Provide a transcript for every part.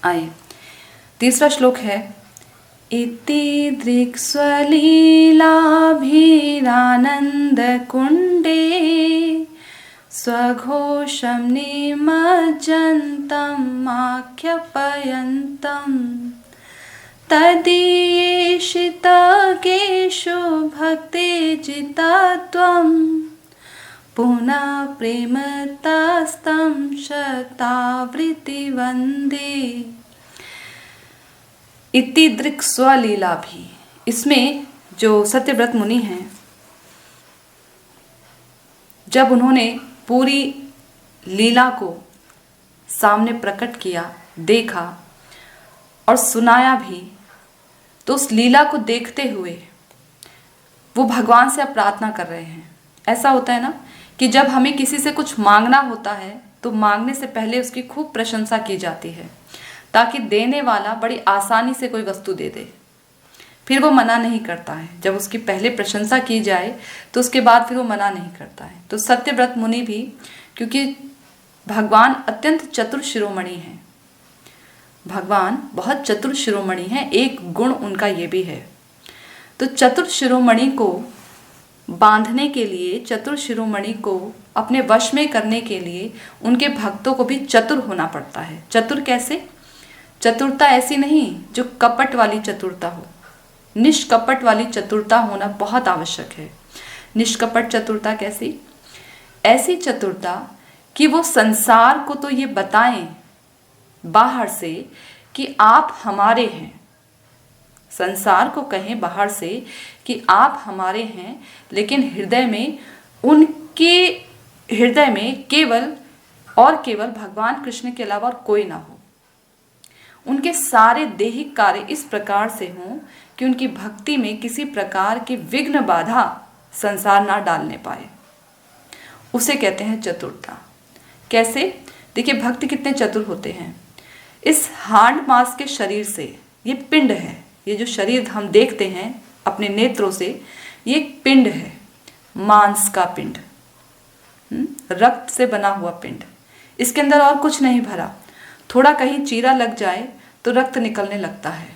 आइए, तीसरा श्लोक है इति दृक्स्वलीलाभिरानन्दकुण्डे स्वघोषं निमज्जन्तम् आख्यापयन्तम् तदीयेषितकेषु भक्तिजिता त्वं पुनः प्रेमतस्तं शतावृत्ति वन्दे। इति दृक्स्वलीला भी, इसमें जो सत्यव्रत मुनि हैं, जब उन्होंने पूरी लीला को सामने प्रकट किया, देखा और सुनाया भी, तो उस लीला को देखते हुए वो भगवान से अब प्रार्थना कर रहे हैं। ऐसा होता है ना कि जब हमें किसी से कुछ मांगना होता है तो मांगने से पहले उसकी खूब प्रशंसा की जाती है, ताकि देने वाला बड़ी आसानी से कोई वस्तु दे दे, फिर वो मना नहीं करता है। जब उसकी पहले प्रशंसा की जाए तो उसके बाद फिर वो मना नहीं करता है। तो सत्यव्रत मुनि भी, क्योंकि भगवान अत्यंत चतुर शिरोमणि हैं, भगवान बहुत चतुर शिरोमणि हैं, एक गुण उनका ये भी है। तो चतुर शिरोमणि को बांधने के लिए, चतुर शिरोमणि को अपने वश में करने के लिए उनके भक्तों को भी चतुर होना पड़ता है। चतुर कैसे? चतुरता ऐसी नहीं जो कपट वाली चतुरता हो, निष्कपट वाली चतुरता होना बहुत आवश्यक है। निष्कपट चतुरता कैसी? ऐसी चतुरता कि वो संसार को तो ये बताएं बाहर से कि आप हमारे हैं, संसार को कहें बाहर से कि आप हमारे हैं, लेकिन हृदय में, उनके हृदय में केवल और केवल भगवान कृष्ण के अलावा और कोई ना हो। उनके सारे दैहिक कार्य इस प्रकार से हों कि उनकी भक्ति में किसी प्रकार की विघ्न बाधा संसार ना डालने पाए। उसे कहते हैं चतुरता। कैसे? देखिए, भक्त कितने चतुर होते हैं। इस हाड़ मांस के शरीर से, ये पिंड है, ये जो शरीर हम देखते हैं अपने नेत्रों से, ये एक पिंड है, मांस का पिंड, रक्त से बना हुआ पिंड। इसके अंदर और कुछ नहीं भरा। थोड़ा कहीं चीरा लग जाए तो रक्त निकलने लगता है।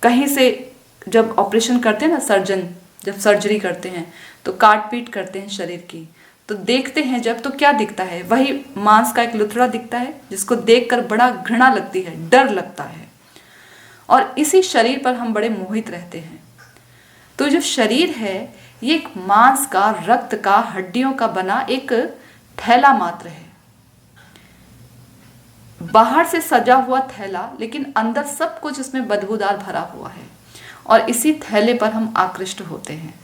कहीं से जब ऑपरेशन करते हैं ना, सर्जन जब सर्जरी करते हैं तो काट पीट करते हैं शरीर की, तो देखते हैं जब, तो क्या दिखता है? वही मांस का एक लुथड़ा दिखता है, जिसको देखकर बड़ा घृणा लगती है, डर लगता है। और इसी शरीर पर हम बड़े मोहित रहते हैं। तो जो शरीर है ये एक मांस का, रक्त का, हड्डियों का बना एक थैला मात्र है, बाहर से सजा हुआ थैला, लेकिन अंदर सब कुछ इसमें बदबूदार भरा हुआ है, और इसी थैले पर हम आकृष्ट होते हैं।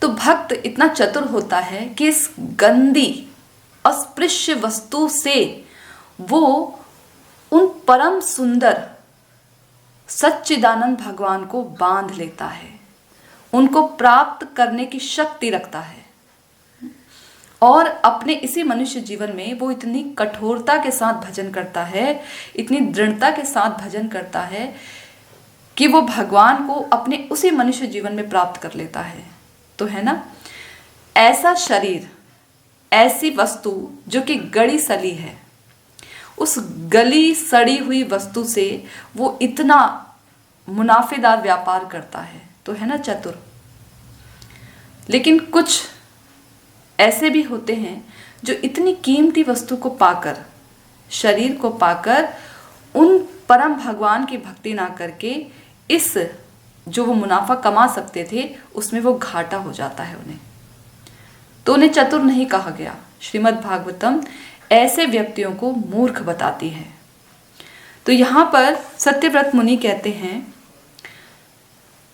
तो भक्त इतना चतुर होता है कि इस गंदी अस्पृश्य वस्तु से वो उन परम सुंदर सच्चिदानंद भगवान को बांध लेता है, उनको प्राप्त करने की शक्ति रखता है। और अपने इसी मनुष्य जीवन में वो इतनी कठोरता के साथ भजन करता है, इतनी दृढ़ता के साथ भजन करता है कि वो भगवान को अपने उसी मनुष्य जीवन में प्राप्त कर लेता है। तो है ना, ऐसा शरीर, ऐसी वस्तु जो कि गड़ी सली है, उस गली सड़ी हुई वस्तु से वो इतना मुनाफेदार व्यापार करता है। तो है ना चतुर। लेकिन कुछ ऐसे भी होते हैं जो इतनी कीमती वस्तु को पाकर, शरीर को पाकर, उन परम भगवान की भक्ति ना करके इस जो वो मुनाफा कमा सकते थे उसमें वो घाटा हो जाता है उन्हें, तो उन्हें चतुर नहीं कहा गया। श्रीमद् भागवतम ऐसे व्यक्तियों को मूर्ख बताती है। तो यहाँ पर सत्यव्रत मुनि कहते हैं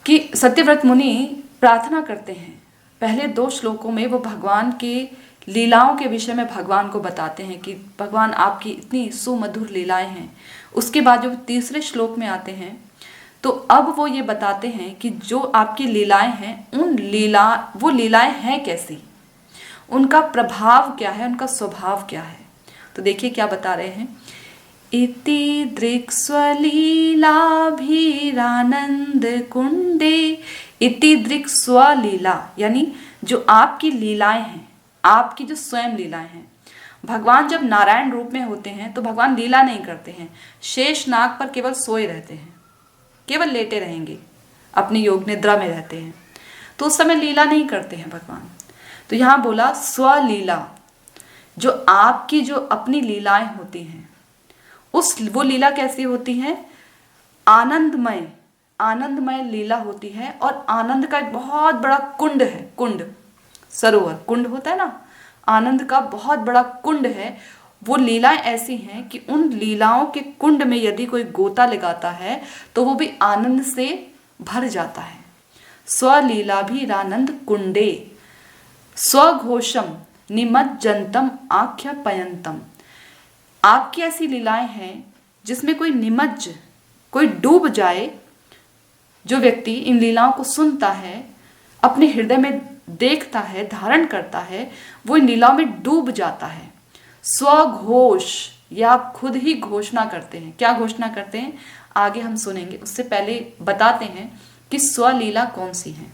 कि सत्यव्रत मुनि प्रार्थना करते हैं। पहले 2 श्लोकों में वो भगवान की लीलाओं के विषय में भगवान को बताते हैं कि भगवान आपकी इतनी सुमधुर लीलाएं हैं। उसके बाद जब तीसरे श्लोक में आते हैं तो अब वो ये बताते हैं कि जो आपकी लीलाएं हैं, वो लीलाएं हैं कैसी, उनका प्रभाव क्या है, उनका स्वभाव क्या है। तो देखिए क्या बता रहे हैं। इति दृक्स्वलीलाभिरानंद कुंडे। इति दृक्स्वलीला यानी जो आपकी लीलाएं हैं, आपकी जो स्वयं लीलाएं हैं, भगवान जब नारायण रूप में होते हैं तो भगवान लीला नहीं करते हैं, शेष नाग पर केवल सोए रहते हैं, केवल लेटे रहेंगे, अपनी योग निद्रा में रहते हैं, तो उस समय लीला नहीं करते हैं भगवान। तो यहाँ बोला स्वलीला, जो आपकी जो अपनी लीलाएं होती हैं वो लीला कैसी होती है, आनंदमय, आनंदमय लीला होती है। और आनंद का एक बहुत बड़ा कुंड है, कुंड, सरोवर, कुंड होता है ना, आनंद का बहुत बड़ा कुंड है। वो लीलाएं ऐसी हैं कि उन लीलाओं के कुंड में यदि कोई गोता लगाता है तो वो भी आनंद से भर जाता है। स्वलीला भी रानंद कुंडे स्वघोषम निमज्जंतम आख्या पयंतम। आपकी ऐसी लीलाएं हैं जिसमें कोई निमज्ज, कोई डूब जाए, जो व्यक्ति इन लीलाओं को सुनता है, अपने हृदय में देखता है, धारण करता है, वो इन लीलाओं में डूब जाता है। स्वघोष, या आप खुद ही घोषणा करते हैं। क्या घोषणा करते हैं आगे हम सुनेंगे, उससे पहले बताते हैं कि स्वलीला कौन सी है।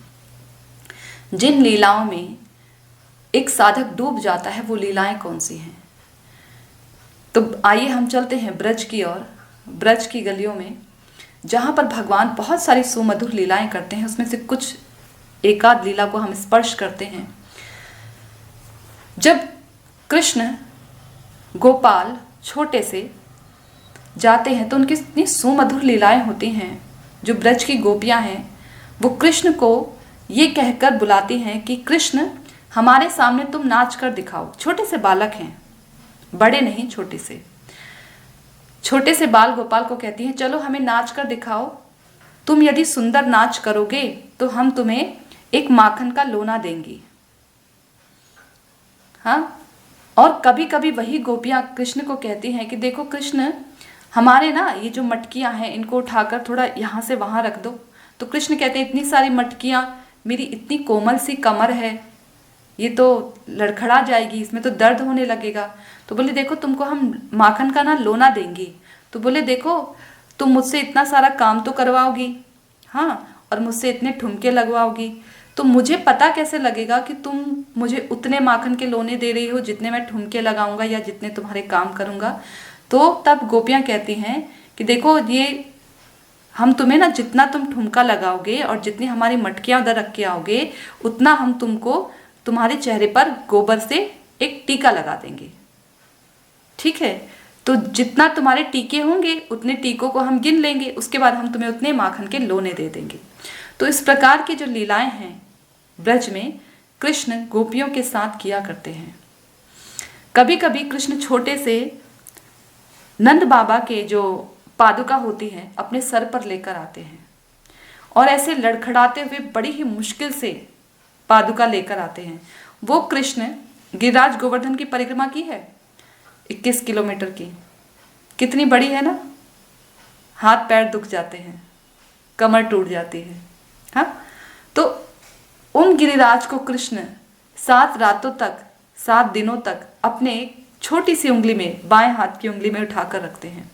जिन लीलाओं में एक साधक डूब जाता है वो लीलाएं कौन सी हैं। तो आइए हम चलते हैं ब्रज की ओर, ब्रज की गलियों में, जहाँ पर भगवान बहुत सारी सुमधुर लीलाएं करते हैं। उसमें से कुछ एकाध लीला को हम स्पर्श करते हैं। जब कृष्ण गोपाल छोटे से जाते हैं तो उनकी इतनी सुमधुर लीलाएं होती हैं। जो ब्रज की गोपियां हैं वो कृष्ण को ये कहकर बुलाती हैं कि कृष्ण हमारे सामने तुम नाच कर दिखाओ। छोटे से बालक हैं, बड़े नहीं, छोटे से, छोटे से बाल गोपाल को कहती हैं चलो हमें नाच कर दिखाओ, तुम यदि सुंदर नाच करोगे तो हम तुम्हें एक माखन का लोना देंगी। हाँ, और कभी कभी वही गोपियां कृष्ण को कहती हैं कि देखो कृष्ण, हमारे ना ये जो मटकियां हैं इनको उठाकर थोड़ा यहाँ से वहाँ रख दो। तो कृष्ण कहते हैं इतनी सारी मटकियां, मेरी इतनी कोमल सी कमर है, ये तो लड़खड़ा जाएगी, इसमें तो दर्द होने लगेगा। तो बोले देखो तुमको हम माखन का ना लोना देंगी। तो बोले देखो तुम मुझसे इतना सारा काम तो करवाओगी, हाँ, और मुझसे इतने ठुमके लगवाओगी, तो मुझे पता कैसे लगेगा कि तुम मुझे उतने माखन के लोने दे रही हो जितने मैं ठुमके लगाऊंगा या जितने तुम्हारे काम करूंगा। तो तब गोपियां कहती हैं कि देखो ये हम तुम्हें ना, जितना तुम ठुमका लगाओगे और जितनी हमारी मटकियां उधर रख के आओगे उतना हम तुमको तुम्हारे चेहरे पर गोबर से एक टीका लगा देंगे, ठीक है। तो जितना तुम्हारे टीके होंगे उतने टीकों को हम गिन लेंगे, उसके बाद हम तुम्हें उतने माखन के लोने दे देंगे। तो इस प्रकार की जो लीलाएं हैं ब्रज में कृष्ण गोपियों के साथ किया करते हैं। कभी कभी कृष्ण छोटे से नंद बाबा के जो पादुका होती है अपने सर पर लेकर आते हैं और ऐसे लड़खड़ाते हुए बड़ी ही मुश्किल से पादुका लेकर आते हैं। वो कृष्ण गिरिराज गोवर्धन की परिक्रमा की है 21 किलोमीटर की, कितनी बड़ी है ना, हाथ पैर दुख जाते हैं, कमर टूट जाती है। हाँ, तो उन गिरिराज को कृष्ण 7 रातों तक, 7 दिनों तक अपने छोटी सी उंगली में, बाएं हाथ की उंगली में उठाकर रखते हैं।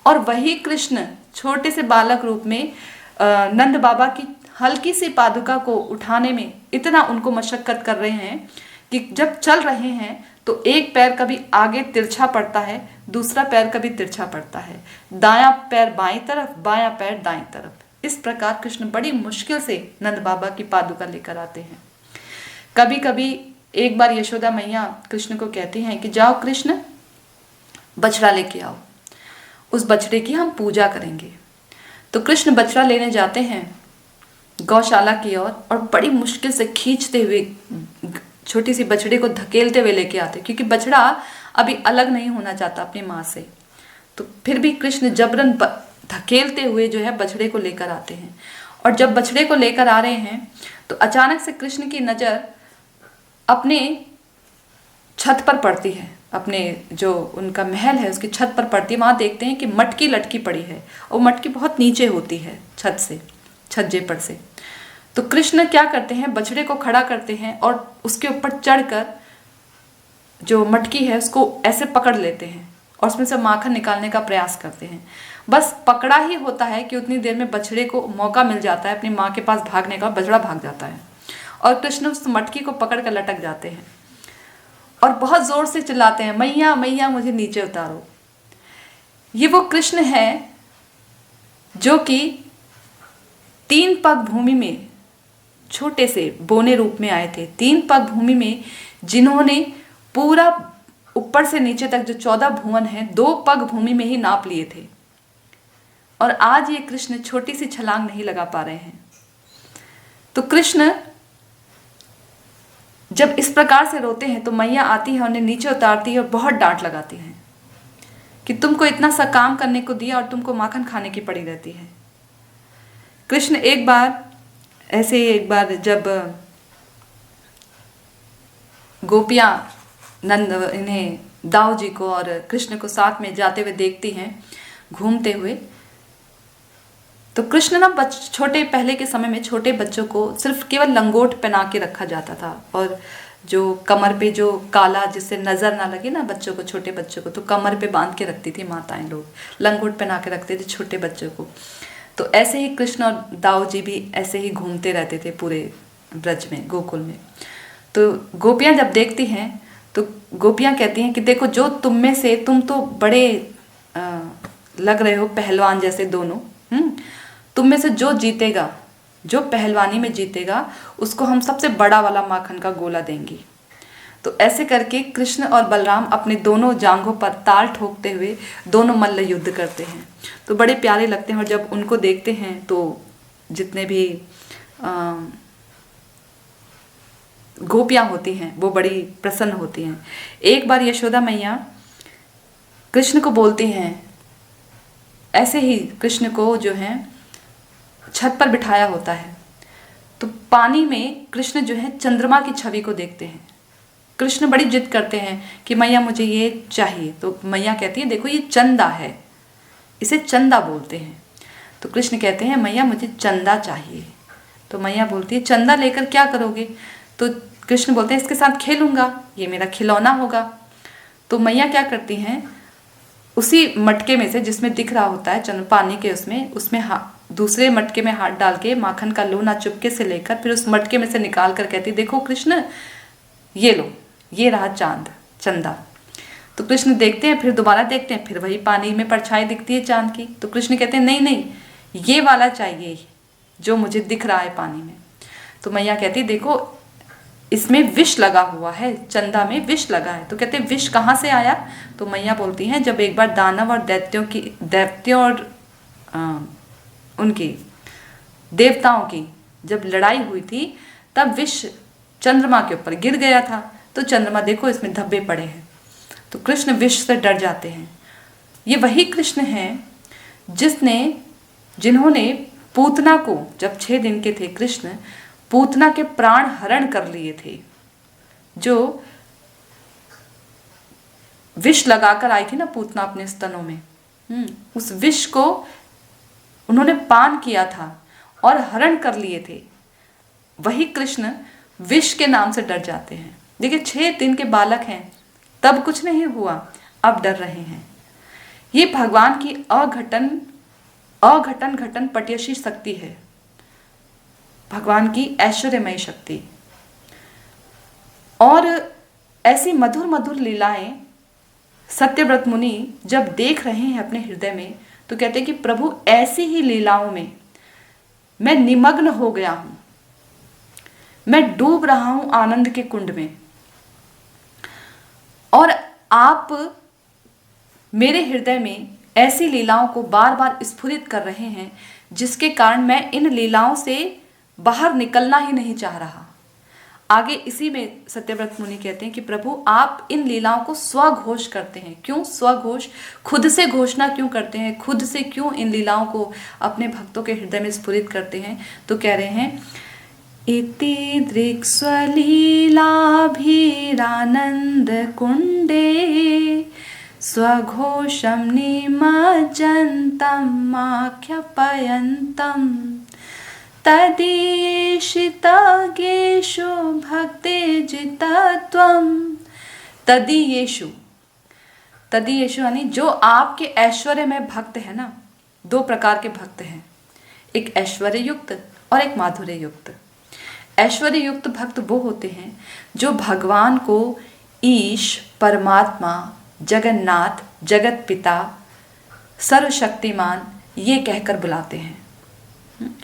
और वही कृष्ण छोटे से बालक रूप में नंद बाबा की हल्की सी पादुका को उठाने में इतना उनको मशक्कत कर रहे हैं कि जब चल रहे हैं तो एक पैर कभी आगे तिरछा पड़ता है, दूसरा पैर कभी तिरछा पड़ता है, दायां पैर बाईं तरफ, बायां पैर दाईं तरफ। इस प्रकार कृष्ण बड़ी मुश्किल से नंद बाबा की पादुका लेकर आते हैं। कभी कभी एक बार यशोदा मैया कृष्ण को कहती हैं कि जाओ कृष्ण, बछड़ा लेके आओ, उस बछड़े की हम पूजा करेंगे। तो कृष्ण बछड़ा लेने जाते हैं गौशाला की ओर और बड़ी मुश्किल से खींचते हुए छोटी सी बछड़े को धकेलते हुए लेके आते, क्योंकि बछड़ा अभी अलग नहीं होना चाहता अपनी माँ से। तो फिर भी कृष्ण जबरन धकेलते हुए जो है बछड़े को लेकर आते हैं। और जब बछड़े को लेकर आ रहे हैं तो अचानक से कृष्ण की नज़र अपने छत पर पड़ती है, अपने जो उनका महल है उसकी छत पर पड़ती है। वहाँ देखते हैं कि मटकी लटकी पड़ी है और मटकी बहुत नीचे होती है छत से, छज्जे पर से। तो कृष्ण क्या करते हैं, बछड़े को खड़ा करते हैं और उसके ऊपर चढ़कर जो मटकी है उसको ऐसे पकड़ लेते हैं और उसमें से माखन निकालने का प्रयास करते हैं। बस पकड़ा ही होता है कि उतनी देर में बछड़े को मौका मिल जाता है अपनी माँ के पास भागने का, बछड़ा भाग जाता है और कृष्ण उस मटकी को पकड़ कर लटक जाते हैं। और बहुत जोर से चिल्लाते हैं, मैया मैया मुझे नीचे उतारो। ये वो कृष्ण है जो कि 3 पग भूमि में छोटे से बोने रूप में आए थे। 3 पग भूमि में जिन्होंने पूरा ऊपर से नीचे तक जो 14 भुवन है 2 पग भूमि में ही नाप लिए थे। और आज ये कृष्ण छोटी सी छलांग नहीं लगा पा रहे हैं। तो कृष्ण जब इस प्रकार से रोते हैं तो मैया आती है, उन्हें नीचे उतारती है और बहुत डांट लगाती है कि तुमको इतना सा काम करने को दिया और तुमको माखन खाने की पड़ी रहती है। कृष्ण एक बार जब गोपियां नंद इन्हें दाऊ जी को और कृष्ण को साथ में जाते हुए देखती हैं घूमते हुए, तो कृष्ण ना छोटे पहले के समय में छोटे बच्चों को सिर्फ केवल लंगोट पहना के रखा जाता था, और जो कमर पे जो काला जिससे नजर ना लगे ना बच्चों को, छोटे बच्चों को, तो कमर पे बांध के रखती थी माताएं, लोग लंगोट पहना के रखते थे छोटे बच्चों को। तो ऐसे ही कृष्ण और दाऊ जी भी ऐसे ही घूमते रहते थे पूरे ब्रज में, गोकुल में। तो गोपियां जब देखती हैं तो गोपियां कहती हैं कि देखो, जो तुम में से, तुम तो बड़े लग रहे हो पहलवान जैसे दोनों, तुम में से जो जीतेगा, जो पहलवानी में जीतेगा, उसको हम सबसे बड़ा वाला माखन का गोला देंगी। तो ऐसे करके कृष्ण और बलराम अपने दोनों जांघों पर ताल ठोकते हुए दोनों मल्ल युद्ध करते हैं। तो बड़े प्यारे लगते हैं, और जब उनको देखते हैं तो जितने भी गोपियां होती हैं वो बड़ी प्रसन्न होती हैं। एक बार यशोदा मैया कृष्ण को बोलती हैं, ऐसे ही कृष्ण को जो है छत पर बिठाया होता है, तो पानी में कृष्ण जो है चंद्रमा की छवि को देखते हैं। कृष्ण बड़ी जिद करते हैं कि मैया मुझे ये चाहिए। तो मैया कहती है, देखो ये चंदा है, इसे चंदा बोलते हैं। तो कृष्ण कहते हैं, मैया मुझे चंदा चाहिए। तो मैया बोलती है, चंदा लेकर क्या करोगे? तो कृष्ण बोलते हैं, इसके साथ खेलूंगा, ये मेरा खिलौना होगा। तो मैया क्या करती हैं, उसी मटके में से जिसमें दिख रहा होता है चंद्र पानी के, उसमें दूसरे मटके में हाथ डाल के माखन का लोना चुपके से लेकर फिर उस मटके में से निकाल कर कहती, देखो कृष्ण ये लो, ये रहा चंदा। तो कृष्ण देखते हैं, फिर दोबारा देखते हैं, फिर वही पानी में परछाई दिखती है चांद की। तो कृष्ण कहते हैं, नहीं नहीं, ये वाला चाहिए जो मुझे दिख रहा है पानी में। तो मैया कहती, देखो इसमें विष लगा हुआ है, चंदा में विष लगा है। तो कहते विष कहाँ से आया? तो मैया बोलती हैं, जब एक बार दानव और दैत्यों और उनकी देवताओं की जब लड़ाई हुई थी, तब विष चंद्रमा के ऊपर गिर गया था। तो चंद्रमा देखो इसमें धब्बे पड़े हैं। तो कृष्ण विष से डर जाते हैं। ये वही कृष्ण हैं जिन्होंने पूतना को, जब 6 दिन के थे कृष्ण, पूतना के प्राण हरण कर लिए थे। जो विष लगाकर आई थी ना पूतना अपने स्तनों में, उस विष को उन्होंने पान किया था और हरण कर लिए थे। वही कृष्ण विष के नाम से डर जाते हैं। देखिए 6 दिन के बालक हैं, तब कुछ नहीं हुआ, अब डर रहे हैं। ये भगवान की अघटन घटन पट्यशी शक्ति है, भगवान की ऐश्वर्यमयी शक्ति। और ऐसी मधुर मधुर लीलाएं सत्यव्रत मुनि जब देख रहे हैं अपने हृदय में, तो कहते हैं कि प्रभु ऐसी ही लीलाओं में मैं निमग्न हो गया हूं, मैं डूब रहा हूं आनंद के कुंड में, और आप मेरे हृदय में ऐसी लीलाओं को बार बार स्फुरित कर रहे हैं, जिसके कारण मैं इन लीलाओं से बाहर निकलना ही नहीं चाह रहा। आगे इसी में सत्यव्रत मुनि कहते हैं कि प्रभु आप इन लीलाओं को स्वघोष करते हैं। क्यों स्वघोष? खुद से घोषणा क्यों करते हैं? खुद से क्यों इन लीलाओं को अपने भक्तों के हृदय में स्फुरित करते हैं? तो कह रहे हैं, इति दृक्स्वलीलाभिरानंद कुंडे स्वघोषं निमज्जन्तं आख्यापयन्तं तदीशितगेषु भक्तिजितत्वं। तदीयेषु यानी जो आपके ऐश्वर्य में भक्त है ना, 2 प्रकार के भक्त हैं, एक ऐश्वर्य युक्त और एक माधुर्य युक्त। ऐश्वर्य युक्त भक्त वो होते हैं जो भगवान को ईश, परमात्मा, जगन्नाथ, जगत पिता, सर्वशक्तिमान ये कहकर बुलाते हैं।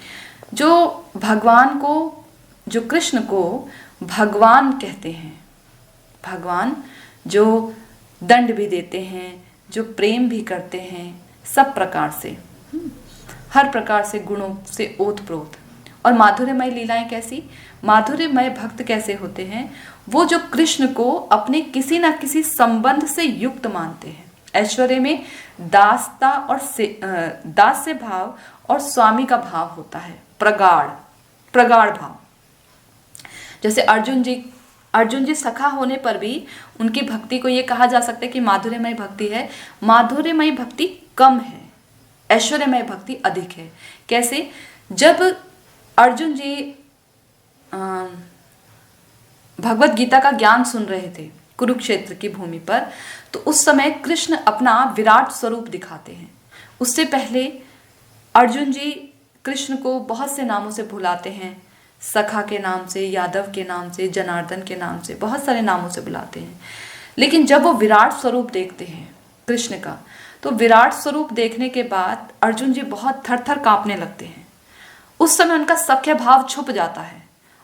जो भगवान को, जो कृष्ण को भगवान कहते हैं, भगवान जो दंड भी देते हैं, जो प्रेम भी करते हैं, सब प्रकार से, हर प्रकार से गुणों से ओतप्रोत। और माधुर्यमय लीलाएं कैसी, माधुर्यमय भक्त कैसे होते हैं, वो जो कृष्ण को अपने किसी ना किसी संबंध से युक्त मानते हैं। ऐश्वर्य में दासता और दास्य भाव और स्वामी का भाव होता है, प्रगाढ़ भाव। जैसे अर्जुन जी सखा होने पर भी उनकी भक्ति को ये कहा जा सकता है कि माधुर्यमय भक्ति है। माधुर्यमय भक्ति कम है, ऐश्वर्यमय भक्ति अधिक है। कैसे? जब अर्जुन जी भगवत गीता का ज्ञान सुन रहे थे कुरुक्षेत्र की भूमि पर, तो उस समय कृष्ण अपना विराट स्वरूप दिखाते हैं। उससे पहले अर्जुन जी कृष्ण को बहुत से नामों से बुलाते हैं, सखा के नाम से, यादव के नाम से, जनार्दन के नाम से, बहुत सारे नामों से बुलाते हैं। लेकिन जब वो विराट स्वरूप देखते हैं कृष्ण का, तो विराट स्वरूप देखने के बाद अर्जुन जी बहुत थर थर कांपने लगते हैं। उस समय उनका सख्य भाव छुप जाता है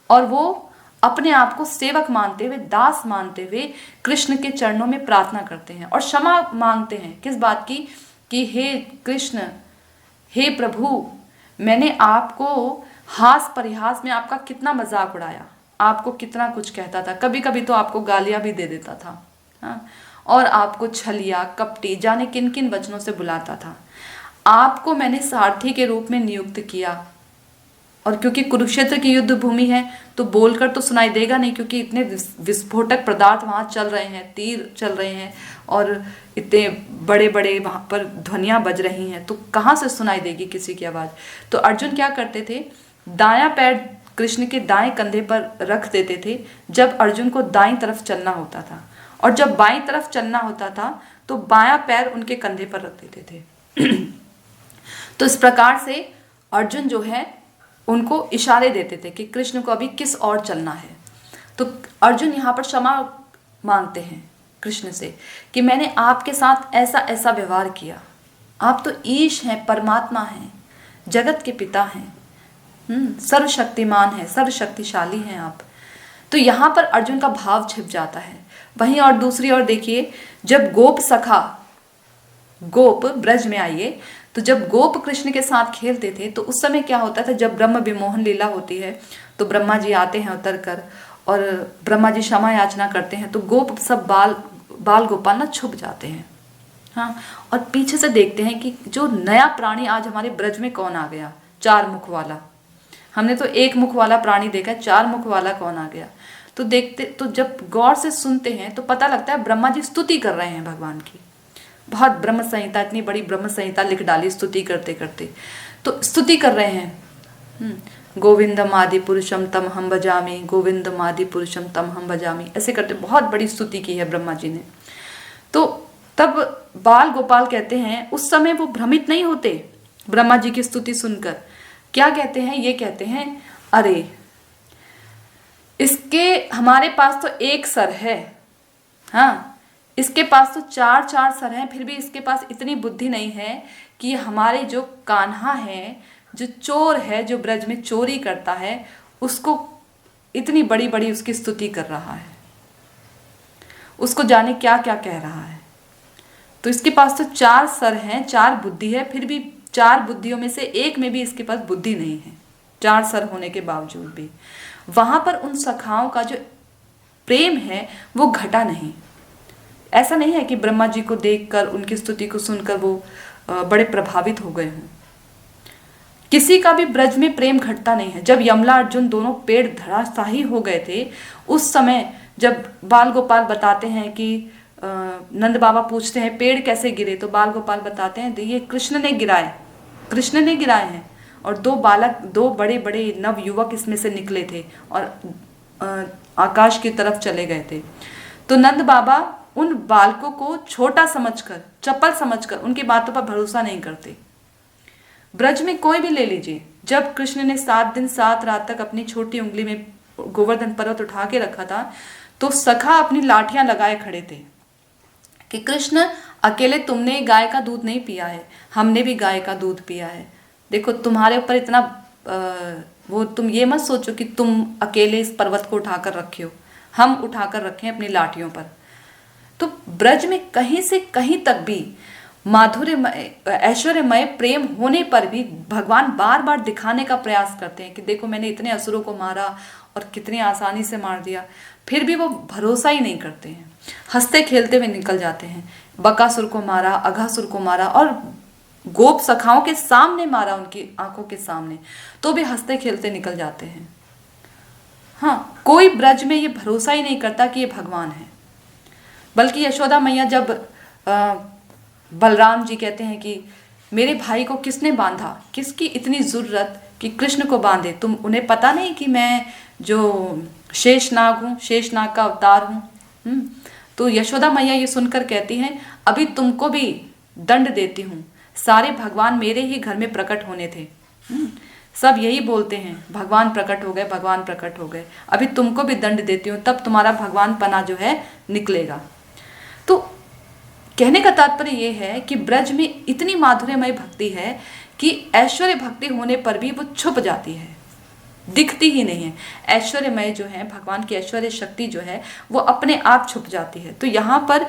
और वो अपने आप को सेवक मानते हुए, दास मानते हुए कृष्ण के चरणों में प्रार्थना करते हैं और क्षमा मांगते हैं। किस बात की? कि हे कृष्ण, हे प्रभु, मैंने आपको हास परिहास में आपका कितना मजाक उड़ाया, आपको कितना कुछ कहता था, कभी कभी तो आपको गालियां भी दे देता था, हाँ? और आपको छलिया, कपटी, जाने किन किन वचनों से बुलाता था। आपको मैंने सारथी के रूप में नियुक्त किया, और क्योंकि कुरुक्षेत्र की युद्ध भूमि है तो बोलकर तो सुनाई देगा नहीं, क्योंकि इतने विस्फोटक पदार्थ वहां चल रहे हैं, तीर चल रहे हैं और इतने बड़े बड़े वहां पर ध्वनियां बज रही हैं, तो कहाँ से सुनाई देगी किसी की आवाज। तो अर्जुन क्या करते थे, दायां पैर कृष्ण के दाएं कंधे पर रख देते थे जब अर्जुन को दाईं तरफ चलना होता था, और जब बाईं तरफ चलना होता था तो बायां पैर उनके कंधे पर रख देते थे। तो इस प्रकार से अर्जुन जो है उनको इशारे देते थे कि कृष्ण को अभी किस ओर चलना है। तो अर्जुन यहाँ पर क्षमा मांगते हैं कृष्ण से कि मैंने आपके साथ ऐसा ऐसा व्यवहार किया, आप तो ईश हैं, परमात्मा हैं, जगत के पिता हैं, सर्वशक्तिमान है, सर्वशक्तिशाली हैं आप। तो यहाँ पर अर्जुन का भाव छिप जाता है। वहीं और दूसरी ओर देखिए, जब गोप सखा, गोप ब्रज में आइए, तो जब गोप कृष्ण के साथ खेलते थे तो उस समय क्या होता था, जब ब्रह्म विमोहन लीला होती है तो ब्रह्मा जी आते हैं उतर कर और ब्रह्मा जी क्षमा याचना करते हैं, तो गोप सब बाल गोपाल ना छुप जाते हैं, हाँ, और पीछे से देखते हैं कि जो नया प्राणी आज हमारे ब्रज में कौन आ गया, 4 मुख वाला। हमने तो 1 मुख वाला प्राणी देखा, 4 मुख वाला कौन आ गया। तो देखते, तो जब गौर से सुनते हैं तो पता लगता है ब्रह्मा जी स्तुति कर रहे हैं भगवान की। बहुत ब्रह्म संहिता, इतनी बड़ी ब्रह्म संहिता लिख डाली स्तुति करते करते। तो स्तुति कर रहे हैं, गोविंदम आदि पुरुषम तम हम भजामि, गोविंदम आदि पुरुषम तम हम भजामि, ऐसे करते बहुत बड़ी स्तुति की है ब्रह्मा जी ने। तो तब बाल गोपाल कहते हैं, उस समय वो भ्रमित नहीं होते ब्रह्मा जी की स्तुति सुनकर। क्या कहते हैं? ये कहते हैं, अरे इसके हमारे पास तो 1 सर है, हाँ, इसके पास तो 4 सर हैं, फिर भी इसके पास इतनी बुद्धि नहीं है कि हमारे जो कान्हा है, जो चोर है, जो ब्रज में चोरी करता है, उसको इतनी बड़ी बड़ी उसकी स्तुति कर रहा है, उसको जाने क्या क्या कह रहा है। तो इसके पास तो 4 सर हैं, 4 बुद्धि है, फिर भी 4 बुद्धियों में से 1 में भी इसके पास बुद्धि नहीं है, 4 सर होने के बावजूद भी। वहां पर उन सखाओं का जो प्रेम है वो घटा नहीं। ऐसा नहीं है कि ब्रह्मा जी को देखकर, उनकी स्तुति को सुनकर वो बड़े प्रभावित हो गए हों। किसी का भी ब्रज में प्रेम घटता नहीं है। जब यमला अर्जुन दोनों पेड़ धराशाही हो गए थे, उस समय जब बाल गोपाल बताते हैं कि नंद बाबा पूछते हैं पेड़ कैसे गिरे, तो बाल गोपाल बताते हैं ये कृष्ण ने गिराए हैं। और 2 बड़े बड़े नव युवक इसमें से निकले थे और आकाश की तरफ चले गए थे। तो नंद बाबा उन बालकों को छोटा समझकर, चपल समझकर उनकी बातों पर भरोसा नहीं करते। ब्रज में कोई भी ले लीजिए, जब कृष्ण ने 7 दिन 7 रात तक अपनी छोटी उंगली में गोवर्धन पर्वत उठा के रखा था, तो सखा अपनी लाठियां लगाए खड़े थे कि कृष्ण, अकेले तुमने गाय का दूध नहीं पिया है, हमने भी गाय का दूध पिया है। देखो तुम्हारे ऊपर इतना वो, तुम ये मत सोचो कि तुम अकेले इस पर्वत को उठाकर रखे हो, हम उठाकर रखे हैं अपनी लाठियों पर। तो ब्रज में कहीं से कहीं तक भी माधुर्यमय ऐश्वर्यमय प्रेम होने पर भी भगवान बार बार दिखाने का प्रयास करते हैं कि देखो मैंने इतने असुरों को मारा और कितनी आसानी से मार दिया। फिर भी वो भरोसा ही नहीं करते हैं, हंसते खेलते हुए निकल जाते हैं। बकासुर को मारा, अघासुर को मारा और गोप सखाओं के सामने मारा, उनकी आंखों के सामने, तो भी हंसते खेलते निकल जाते हैं। हाँ, कोई ब्रज में ये भरोसा ही नहीं करता कि ये भगवान है। बल्कि यशोदा मैया जब बलराम जी कहते हैं कि मेरे भाई को किसने बांधा, किसकी इतनी जरूरत कि कृष्ण को बांधे, तुम उन्हें पता नहीं कि मैं जो शेषनाग हूँ, शेषनाग का अवतार हूँ। तो यशोदा मैया ये सुनकर कहती हैं अभी तुमको भी दंड देती हूँ, सारे भगवान मेरे ही घर में प्रकट होने थे। सब यही बोलते हैं भगवान प्रकट हो गए, भगवान प्रकट हो गए, अभी तुमको भी दंड देती हूँ, तब तुम्हारा भगवान पना जो है निकलेगा। तो कहने का तात्पर्य यह है कि ब्रज में इतनी माधुर्यमय भक्ति है कि ऐश्वर्य भक्ति होने पर भी वो छुप जाती है, दिखती ही नहीं है। ऐश्वर्यमय जो है, भगवान की ऐश्वर्य शक्ति जो है वो अपने आप छुप जाती है। तो यहाँ पर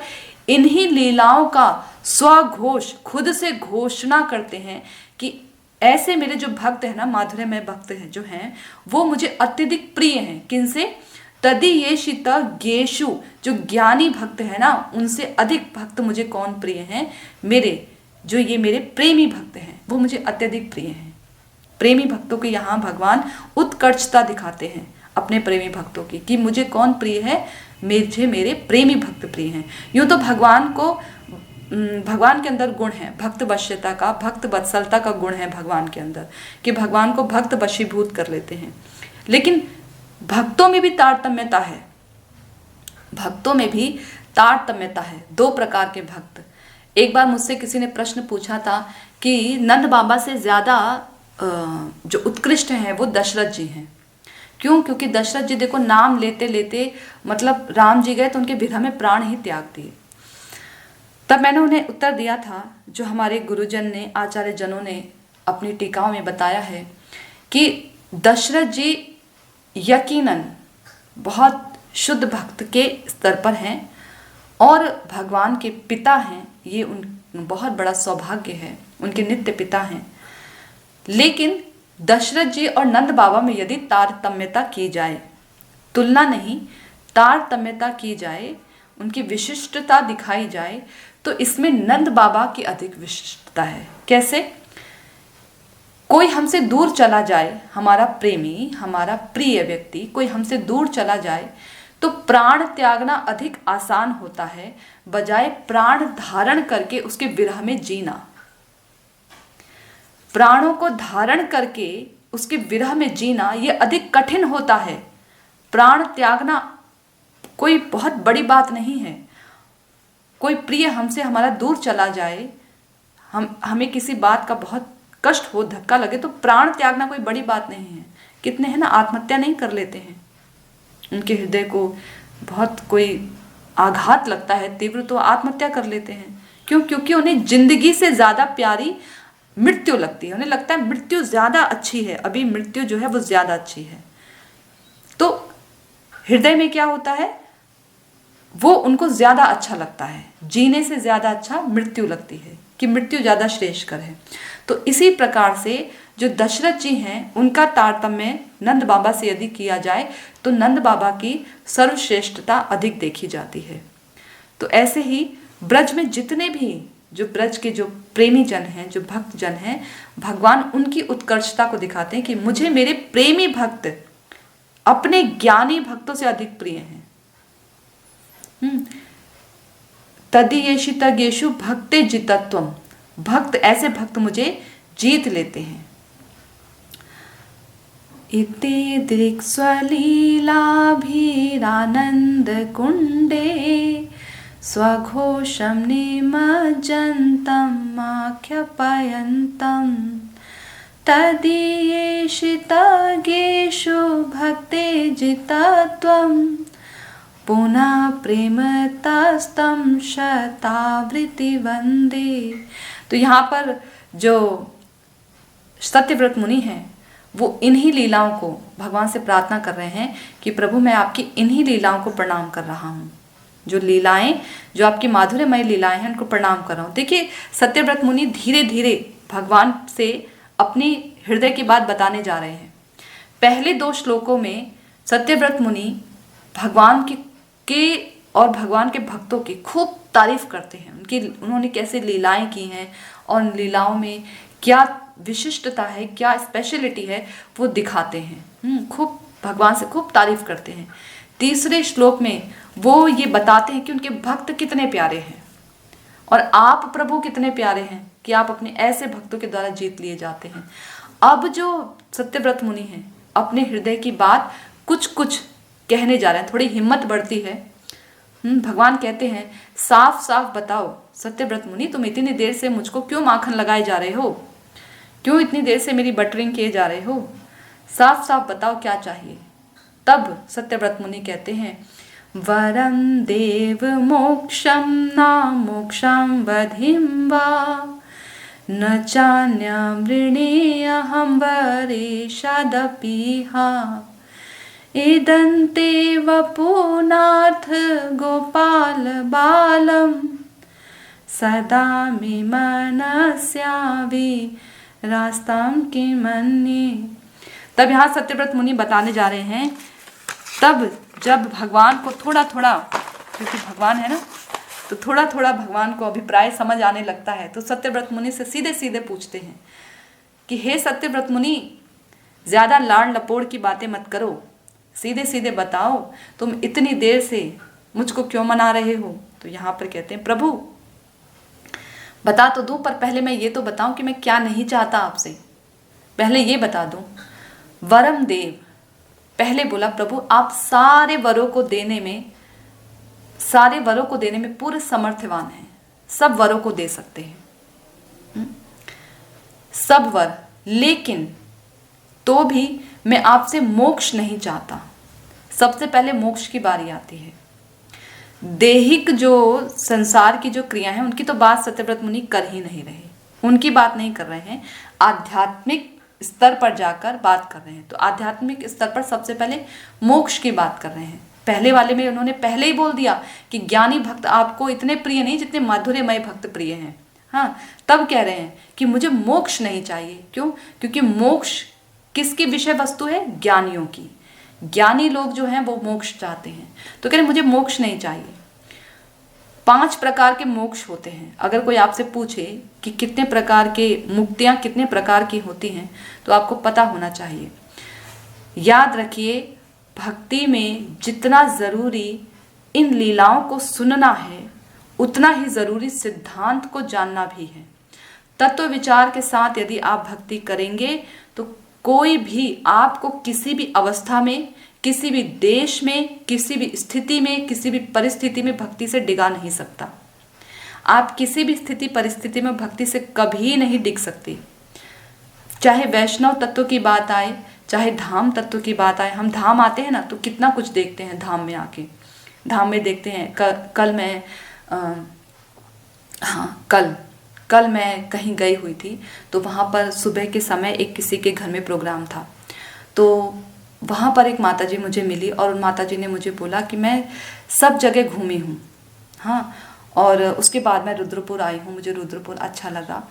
इन्हीं लीलाओं का स्वघोष, खुद से घोषणा करते हैं कि ऐसे मेरे जो भक्त है ना, माधुर्यमय भक्त है जो हैं, वो मुझे अत्यधिक प्रिय हैं। किनसे? तदीयेषित गेषु, जो ज्ञानी भक्त है ना, उनसे अधिक भक्त मुझे कौन प्रिय हैं? मेरे जो ये मेरे प्रेमी भक्त हैं वो मुझे अत्यधिक प्रिय हैं। प्रेमी भक्तों की यहाँ भगवान उत्कर्षता दिखाते हैं अपने प्रेमी भक्तों की, कि मुझे कौन प्रिय है? मुझे मेरे प्रेमी भक्त प्रिय हैं। यूं तो भगवान के अंदर गुण है भक्त वश्यता का, भक्त वत्सलता का गुण है भगवान के अंदर, कि भगवान को भक्त वशीभूत कर लेते हैं। लेकिन भक्तों में भी तारतम्यता है, भक्तों में भी तारतम्यता है। दो प्रकार के भक्त। एक बार मुझसे किसी ने प्रश्न पूछा था कि नंद बाबा से ज्यादा जो उत्कृष्ट हैं वो दशरथ जी हैं। क्यों? क्योंकि दशरथ जी देखो नाम लेते लेते, मतलब राम जी गए तो उनके विरह में प्राण ही त्याग दिए। तब मैंने उन्हें उत्तर दिया था, जो हमारे गुरुजन ने, आचार्य जनों ने अपनी टीकाओं में बताया है, कि दशरथ जी यकीनन बहुत शुद्ध भक्त के स्तर पर हैं और भगवान के पिता हैं। ये उन बहुत बड़ा सौभाग्य है, उनके नित्य पिता हैं। लेकिन दशरथ जी और नंद बाबा में यदि तारतम्यता की जाए, तुलना नहीं, तारतम्यता की जाए, उनकी विशिष्टता दिखाई जाए, तो इसमें नंद बाबा की अधिक विशिष्टता है। कैसे? कोई हमसे दूर चला जाए, हमारा प्रेमी, हमारा प्रिय व्यक्ति कोई हमसे दूर चला जाए तो प्राण त्यागना अधिक आसान होता है, बजाय प्राण धारण करके उसके विरह में जीना। प्राणों को धारण करके उसके विरह में जीना ये अधिक कठिन होता है। प्राण त्यागना कोई बहुत बड़ी बात नहीं है। कोई प्रिय हमसे हमारा दूर चला जाए, हमें किसी बात का बहुत कष्ट हो, धक्का लगे, तो प्राण त्यागना कोई बड़ी बात नहीं है। कितने हैं ना आत्महत्या नहीं कर लेते हैं, उनके हृदय को बहुत कोई आघात लगता है तीव्र, तो आत्महत्या कर लेते हैं। क्यों? क्योंकि उन्हें जिंदगी से ज्यादा प्यारी मृत्यु लगती है। उन्हें लगता है मृत्यु ज्यादा अच्छी है, अभी मृत्यु जो है वो ज्यादा अच्छी है। तो हृदय में क्या होता है, वो उनको ज्यादा अच्छा लगता है, जीने से ज्यादा अच्छा मृत्यु लगती है, कि मृत्यु ज्यादा श्रेष्ठकर है। तो इसी प्रकार से जो दशरथ जी हैं, उनका तारतम्य नंद बाबा से यदि किया जाए तो नंद बाबा की सर्वश्रेष्ठता अधिक देखी जाती है। तो ऐसे ही ब्रज में जितने भी जो ब्रज के जो प्रेमी जन हैं, जो भक्त जन हैं, भगवान उनकी उत्कर्षता को दिखाते हैं कि मुझे मेरे प्रेमी भक्त अपने ज्ञानी भक्तों से अधिक प्रिय हैं। तदीयेषु भक्ते जितत्वम, भक्त, ऐसे भक्त मुझे जीत लेते हैं। इति दृक्स्वलीलाभिरानंद कुंडे स्वघोषं निमज्जन्तं आख्यापयन्तं तदीयेषितगेषु भक्ते जितत्वं पुनः प्रेम तस्तम शतावृत्ति वंदे। तो यहाँ पर जो सत्यव्रत मुनि हैं वो इन्हीं लीलाओं को भगवान से प्रार्थना कर रहे हैं कि प्रभु मैं आपकी इन्हीं लीलाओं को प्रणाम कर रहा हूँ, जो लीलाएं, जो आपकी माधुर्यमय लीलाएं हैं उनको प्रणाम कर रहा हूँ। देखिए सत्यव्रत मुनि धीरे धीरे भगवान से अपनी हृदय की बात बताने जा रहे हैं। पहले 2 श्लोकों में सत्यव्रत मुनि भगवान के और भगवान के भक्तों की खूब तारीफ करते हैं, उन्होंने कैसे लीलाएं की हैं और उन लीलाओं में क्या विशिष्टता है, क्या स्पेशलिटी है, वो दिखाते हैं। खूब भगवान से खूब तारीफ करते हैं। तीसरे श्लोक में वो ये बताते हैं कि उनके भक्त कितने प्यारे हैं और आप प्रभु कितने प्यारे हैं कि आप अपने ऐसे भक्तों के द्वारा जीत लिए जाते हैं। अब जो सत्यव्रत मुनि हैं अपने हृदय की बात कुछ कुछ कहने जा रहे हैं, थोड़ी हिम्मत बढ़ती है। भगवान कहते हैं साफ साफ बताओ सत्यव्रत मुनि, तुम इतनी देर से मुझको क्यों माखन लगाए जा रहे हो, क्यों इतनी देर से मेरी बटरिंग किए जा रहे हो, साफ साफ बताओ क्या चाहिए। तब सत्यव्रत मुनि कहते हैं वरम देव मोक्षम न मोक्षम वधिम वा न चान्यं वृणीयहं वरेशदपीहा इदन्ते वपुनाथ गोपाल बालम सदा मे मनस्यावि रास्ताम की मन्ये। तब यहाँ सत्यव्रत मुनि बताने जा रहे हैं, तब जब भगवान को थोड़ा थोड़ा, क्योंकि भगवान है ना, तो थोड़ा थोड़ा भगवान को अभिप्राय समझ आने लगता है, तो सत्यव्रत मुनि से सीधे सीधे पूछते हैं कि हे सत्यव्रत मुनि, ज़्यादा लाड़ लपोड़ की बातें मत करो, सीधे सीधे बताओ तुम इतनी देर से मुझको क्यों मना रहे हो। तो यहाँ पर कहते हैं प्रभु बता तो दूं, पर पहले मैं ये तो बताऊं कि मैं क्या नहीं चाहता आपसे, पहले ये बता दूं। वरम देव, पहले बोला प्रभु आप सारे वरों को देने में पूरे समर्थवान हैं, सब वरों को दे सकते हैं, सब वर, लेकिन तो भी मैं आपसे मोक्ष नहीं चाहता। सबसे पहले मोक्ष की बारी आती है। देहिक जो संसार की जो क्रिया है उनकी तो बात सत्यव्रत मुनि कर ही नहीं रहे, उनकी बात नहीं कर रहे हैं, आध्यात्मिक स्तर पर जाकर बात कर रहे हैं। तो आध्यात्मिक स्तर पर सबसे पहले मोक्ष की बात कर रहे हैं। पहले वाले में उन्होंने पहले ही बोल दिया कि ज्ञानी भक्त आपको इतने प्रिय नहीं जितने माधुर्यमय भक्त प्रिय हैं। हाँ, तब कह रहे हैं कि मुझे मोक्ष नहीं चाहिए। क्यों? क्योंकि मोक्ष किसकी विषय वस्तु है? ज्ञानियों की। ज्ञानी लोग जो हैं वो मोक्ष चाहते हैं, तो कह रहे मुझे मोक्ष नहीं चाहिए। 5 प्रकार के मोक्ष होते हैं। अगर कोई आपसे पूछे कि कितने प्रकार के मुक्तियां कितने प्रकार की होती हैं, तो आपको पता होना चाहिए। याद रखिए, भक्ति में जितना जरूरी इन लीलाओं को सुनना है, उतना ही जरूरी सिद्धांत को जानना भी है। तत्व विचार के साथ यदि आप भक्ति करेंगे तो कोई भी आपको किसी भी अवस्था में, किसी भी देश में, किसी भी स्थिति में, किसी भी परिस्थिति में भक्ति से डिगा नहीं सकता। आप किसी भी स्थिति परिस्थिति में भक्ति से कभी नहीं डिग सकती। चाहे वैष्णव तत्व की बात आए, चाहे धाम तत्व की बात आए। हम धाम आते हैं ना तो कितना कुछ देखते हैं धाम में आके। धाम में देखते हैं, कल मैं कहीं गई हुई थी, तो वहाँ पर सुबह के समय एक किसी के घर में प्रोग्राम था। तो वहाँ पर एक माताजी मुझे मिली और उन माताजी ने मुझे बोला कि मैं सब जगह घूमी हूँ, हाँ, और उसके बाद मैं रुद्रपुर आई हूँ, मुझे रुद्रपुर अच्छा लगा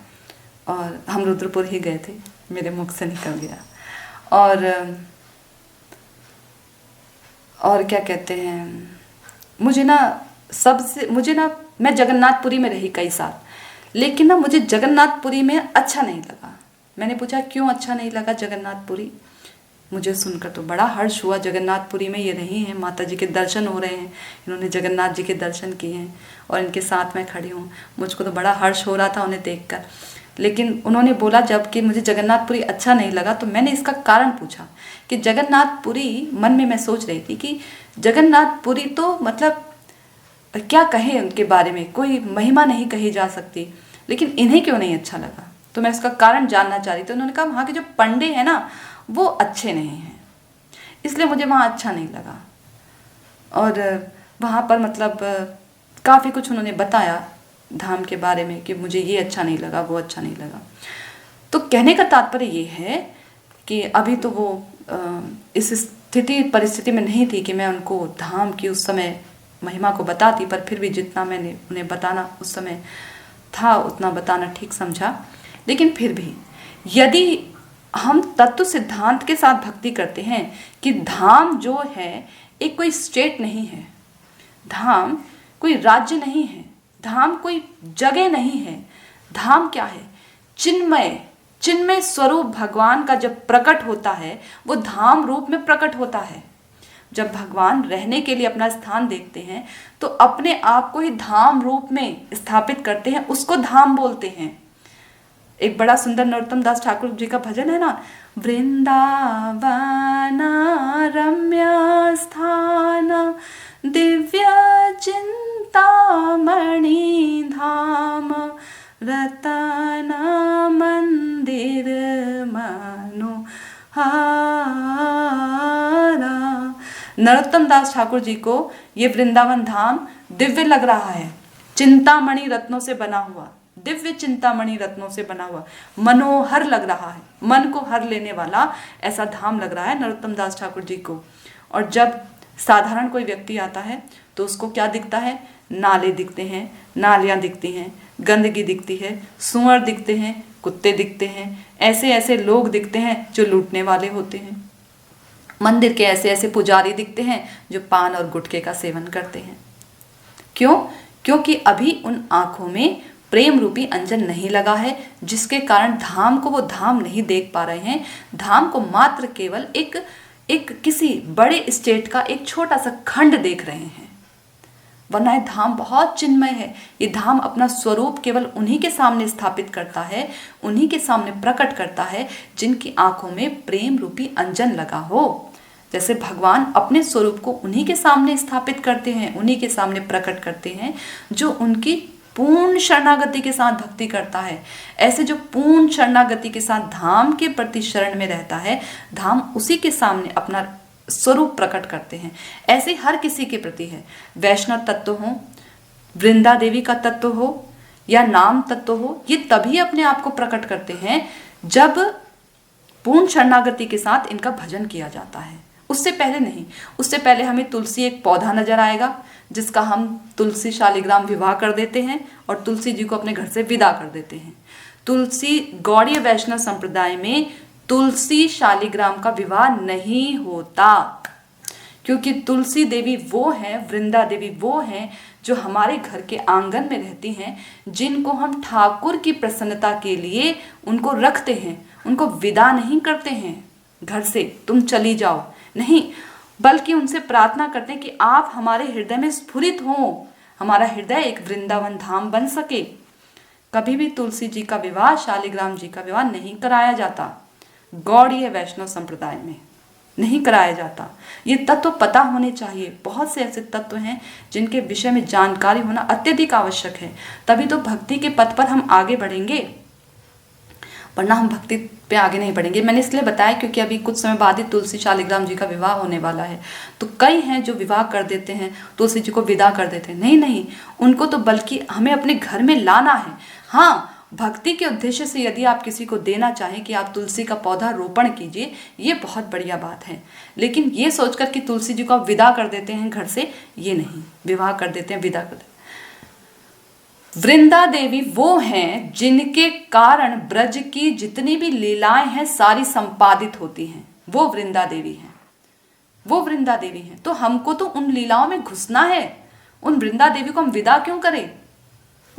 और हम रुद्रपुर ही गए थे, मेरे मुख से निकल गया। और क्या कहते हैं, मैं जगन्नाथपुरी में रही कई साल, लेकिन ना मुझे जगन्नाथपुरी में अच्छा नहीं लगा। मैंने पूछा क्यों अच्छा नहीं लगा जगन्नाथपुरी? मुझे सुनकर तो बड़ा हर्ष हुआ। जगन्नाथपुरी में ये रही हैं, माता जी के दर्शन हो रहे हैं, इन्होंने जगन्नाथ जी के दर्शन किए हैं और इनके साथ मैं खड़ी हूँ। मुझको तो बड़ा हर्ष हो रहा था उन्हें देखकर। लेकिन उन्होंने बोला जबकि मुझे जगन्नाथपुरी अच्छा नहीं लगा, तो मैंने इसका कारण पूछा कि जगन्नाथपुरी, मन में मैं सोच रही थी कि जगन्नाथपुरी तो मतलब क्या कहें उनके बारे में, कोई महिमा नहीं कही जा सकती, लेकिन इन्हें क्यों नहीं अच्छा लगा? तो मैं इसका कारण जानना चाह रही थी। उन्होंने कहा वहाँ के जो पंडे हैं ना वो अच्छे नहीं हैं, इसलिए मुझे वहाँ अच्छा नहीं लगा। और वहाँ पर मतलब काफ़ी कुछ उन्होंने बताया धाम के बारे में कि मुझे ये अच्छा नहीं लगा, वो अच्छा नहीं लगा। तो कहने का तात्पर्य ये है कि अभी तो वो इस परिस्थिति में नहीं थी कि मैं उनको धाम की उस समय महिमा को बताती, पर फिर भी जितना मैंने उन्हें बताना उस समय था उतना बताना ठीक समझा। लेकिन फिर भी यदि हम तत्व सिद्धांत के साथ भक्ति करते हैं कि धाम जो है एक कोई स्टेट नहीं है, धाम कोई राज्य नहीं है, धाम कोई जगह नहीं है, धाम क्या है? चिन्मय स्वरूप भगवान का जब प्रकट होता है वो धाम रूप में प्रकट होता है। जब भगवान रहने के लिए अपना स्थान देखते हैं तो अपने आप को ही धाम रूप में स्थापित करते हैं, उसको धाम बोलते हैं। एक बड़ा सुंदर नरोत्तम दास ठाकुर जी का भजन है ना, वृंदावन रम्य स्थान दिव्य चिंतामणि धाम रतन मंदिर मनोहारा। नरोत्तम दास ठाकुर जी को ये वृंदावन धाम दिव्य लग रहा है, चिंतामणि रत्नों से बना हुआ, दिव्य चिंतामणि रत्नों से बना हुआ, मनोहर लग रहा है, मन को हर लेने वाला ऐसा धाम लग रहा है नरोत्तम दास ठाकुर जी को। और जब साधारण कोई व्यक्ति आता है तो उसको क्या दिखता है? नाले दिखते हैं, नालियाँ दिखती हैं, गंदगी दिखती है, सुअर दिखते हैं, कुत्ते दिखते हैं, ऐसे ऐसे लोग दिखते हैं जो लूटने वाले होते हैं। मंदिर के ऐसे ऐसे पुजारी दिखते हैं जो पान और गुटखे का सेवन करते हैं। क्यों? क्योंकि अभी उन आंखों में प्रेम रूपी अंजन नहीं लगा है, जिसके कारण धाम को वो धाम नहीं देख पा रहे हैं। धाम को मात्र केवल एक किसी बड़े स्टेट का एक छोटा सा खंड देख रहे हैं, वरना ये धाम बहुत चिन्मय है। ये धाम अपना स्वरूप केवल उन्हीं के सामने स्थापित करता है, उन्हीं के सामने प्रकट करता है जिनकी आंखों में प्रेम रूपी अंजन लगा हो। जैसे भगवान अपने स्वरूप को उन्हीं के सामने स्थापित करते हैं, उन्हीं के सामने प्रकट करते हैं जो उनकी पूर्ण शरणागति के साथ भक्ति करता है। ऐसे जो पूर्ण शरणागति के साथ धाम के प्रति शरण में रहता है, धाम उसी के सामने अपना स्वरूप प्रकट करते हैं। ऐसे हर किसी के प्रति है, वैष्णव तत्व हो, वृंदा देवी का तत्व हो या नाम तत्व हो, ये तभी अपने आप को प्रकट करते हैं जब पूर्ण शरणागति के साथ इनका भजन किया जाता है। उससे पहले नहीं। उससे पहले हमें तुलसी एक पौधा नजर आएगा जिसका हम तुलसी शालिग्राम विवाह कर देते हैं और तुलसी जी को अपने घर से विदा कर देते हैं। तुलसी गौड़ीय वैष्णव संप्रदाय में तुलसी शालिग्राम का विवाह नहीं होता, क्योंकि तुलसी देवी वो है, वृंदा देवी वो हैं जो हमारे घर के आंगन में रहती हैं, जिनको हम ठाकुर की प्रसन्नता के लिए उनको रखते हैं, उनको विदा नहीं करते हैं घर से, तुम चली जाओ, नहीं, बल्कि उनसे प्रार्थना करते हैं कि आप हमारे हृदय में स्फुरित हो, हमारा हृदय एक वृंदावन धाम बन सके। कभी भी तुलसी जी का विवाह, शालिग्राम जी का विवाह नहीं कराया जाता, गौड़ीय वैष्णव संप्रदाय में नहीं कराया जाता। ये तत्व पता होने चाहिए। बहुत से ऐसे तत्व हैं जिनके विषय में जानकारी होना अत्यधिक आवश्यक है, तभी तो भक्ति के पथ पर हम आगे बढ़ेंगे, वरना हम भक्ति पे आगे नहीं बढ़ेंगे। मैंने इसलिए बताया क्योंकि अभी कुछ समय बाद ही तुलसी शालिग्राम जी का विवाह होने वाला है। तो कई हैं जो विवाह कर देते हैं, तुलसी जी को विदा कर देते हैं। नहीं, उनको तो बल्कि हमें अपने घर में लाना है। हाँ, भक्ति के उद्देश्य से यदि आप किसी को देना चाहें कि आप तुलसी का पौधा रोपण कीजिए, ये बहुत बढ़िया बात है, लेकिन ये सोचकर कि तुलसी जी को आप विदा कर देते हैं घर से, ये नहीं। विवाह कर देते हैं, विदा कर देते हैं। वृंदा देवी वो हैं जिनके कारण ब्रज की जितनी भी लीलाएं हैं सारी संपादित होती हैं, वो वृंदा देवी हैं, वो वृंदा देवी हैं। तो हमको तो उन लीलाओं में घुसना है। उन वृंदा देवी को हम विदा क्यों करें?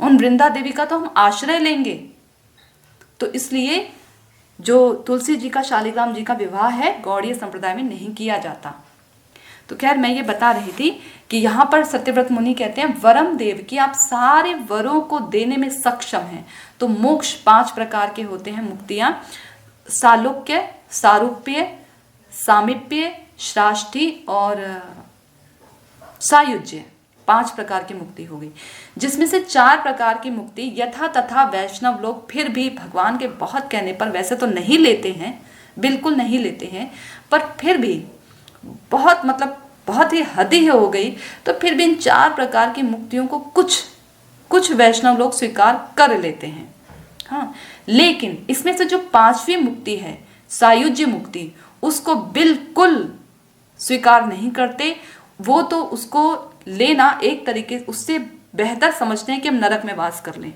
उन वृंदा देवी का तो हम आश्रय लेंगे। तो इसलिए जो तुलसी जी का शालिग्राम जी का विवाह है गौड़ीय संप्रदाय में नहीं किया जाता। तो खैर मैं ये बता रही थी कि यहाँ पर सत्यव्रत मुनि कहते हैं वरम देव की आप सारे वरों को देने में सक्षम हैं। तो मोक्ष 5 प्रकार के होते हैं, मुक्तियां, सालोक्य, सारूप्य, सामीप्य, श्राष्ठी और सायुज्य, 5 प्रकार की मुक्ति हो गई, जिसमें से 4 प्रकार की मुक्ति यथा तथा वैष्णव लोग फिर भी भगवान के बहुत कहने पर वैसे तो नहीं लेते हैं, बिल्कुल नहीं लेते हैं, पर फिर भी बहुत मतलब बहुत ही हद ही हो गई, तो फिर भी इन 4 प्रकार की मुक्तियों को कुछ वैष्णव लोग स्वीकार कर लेते हैं। हाँ, लेकिन इसमें से जो 5वीं मुक्ति है, सायुज्य मुक्ति, उसको बिल्कुल स्वीकार नहीं करते। वो तो उसको लेना एक तरीके, उससे बेहतर समझते हैं कि हम नरक में वास कर लें।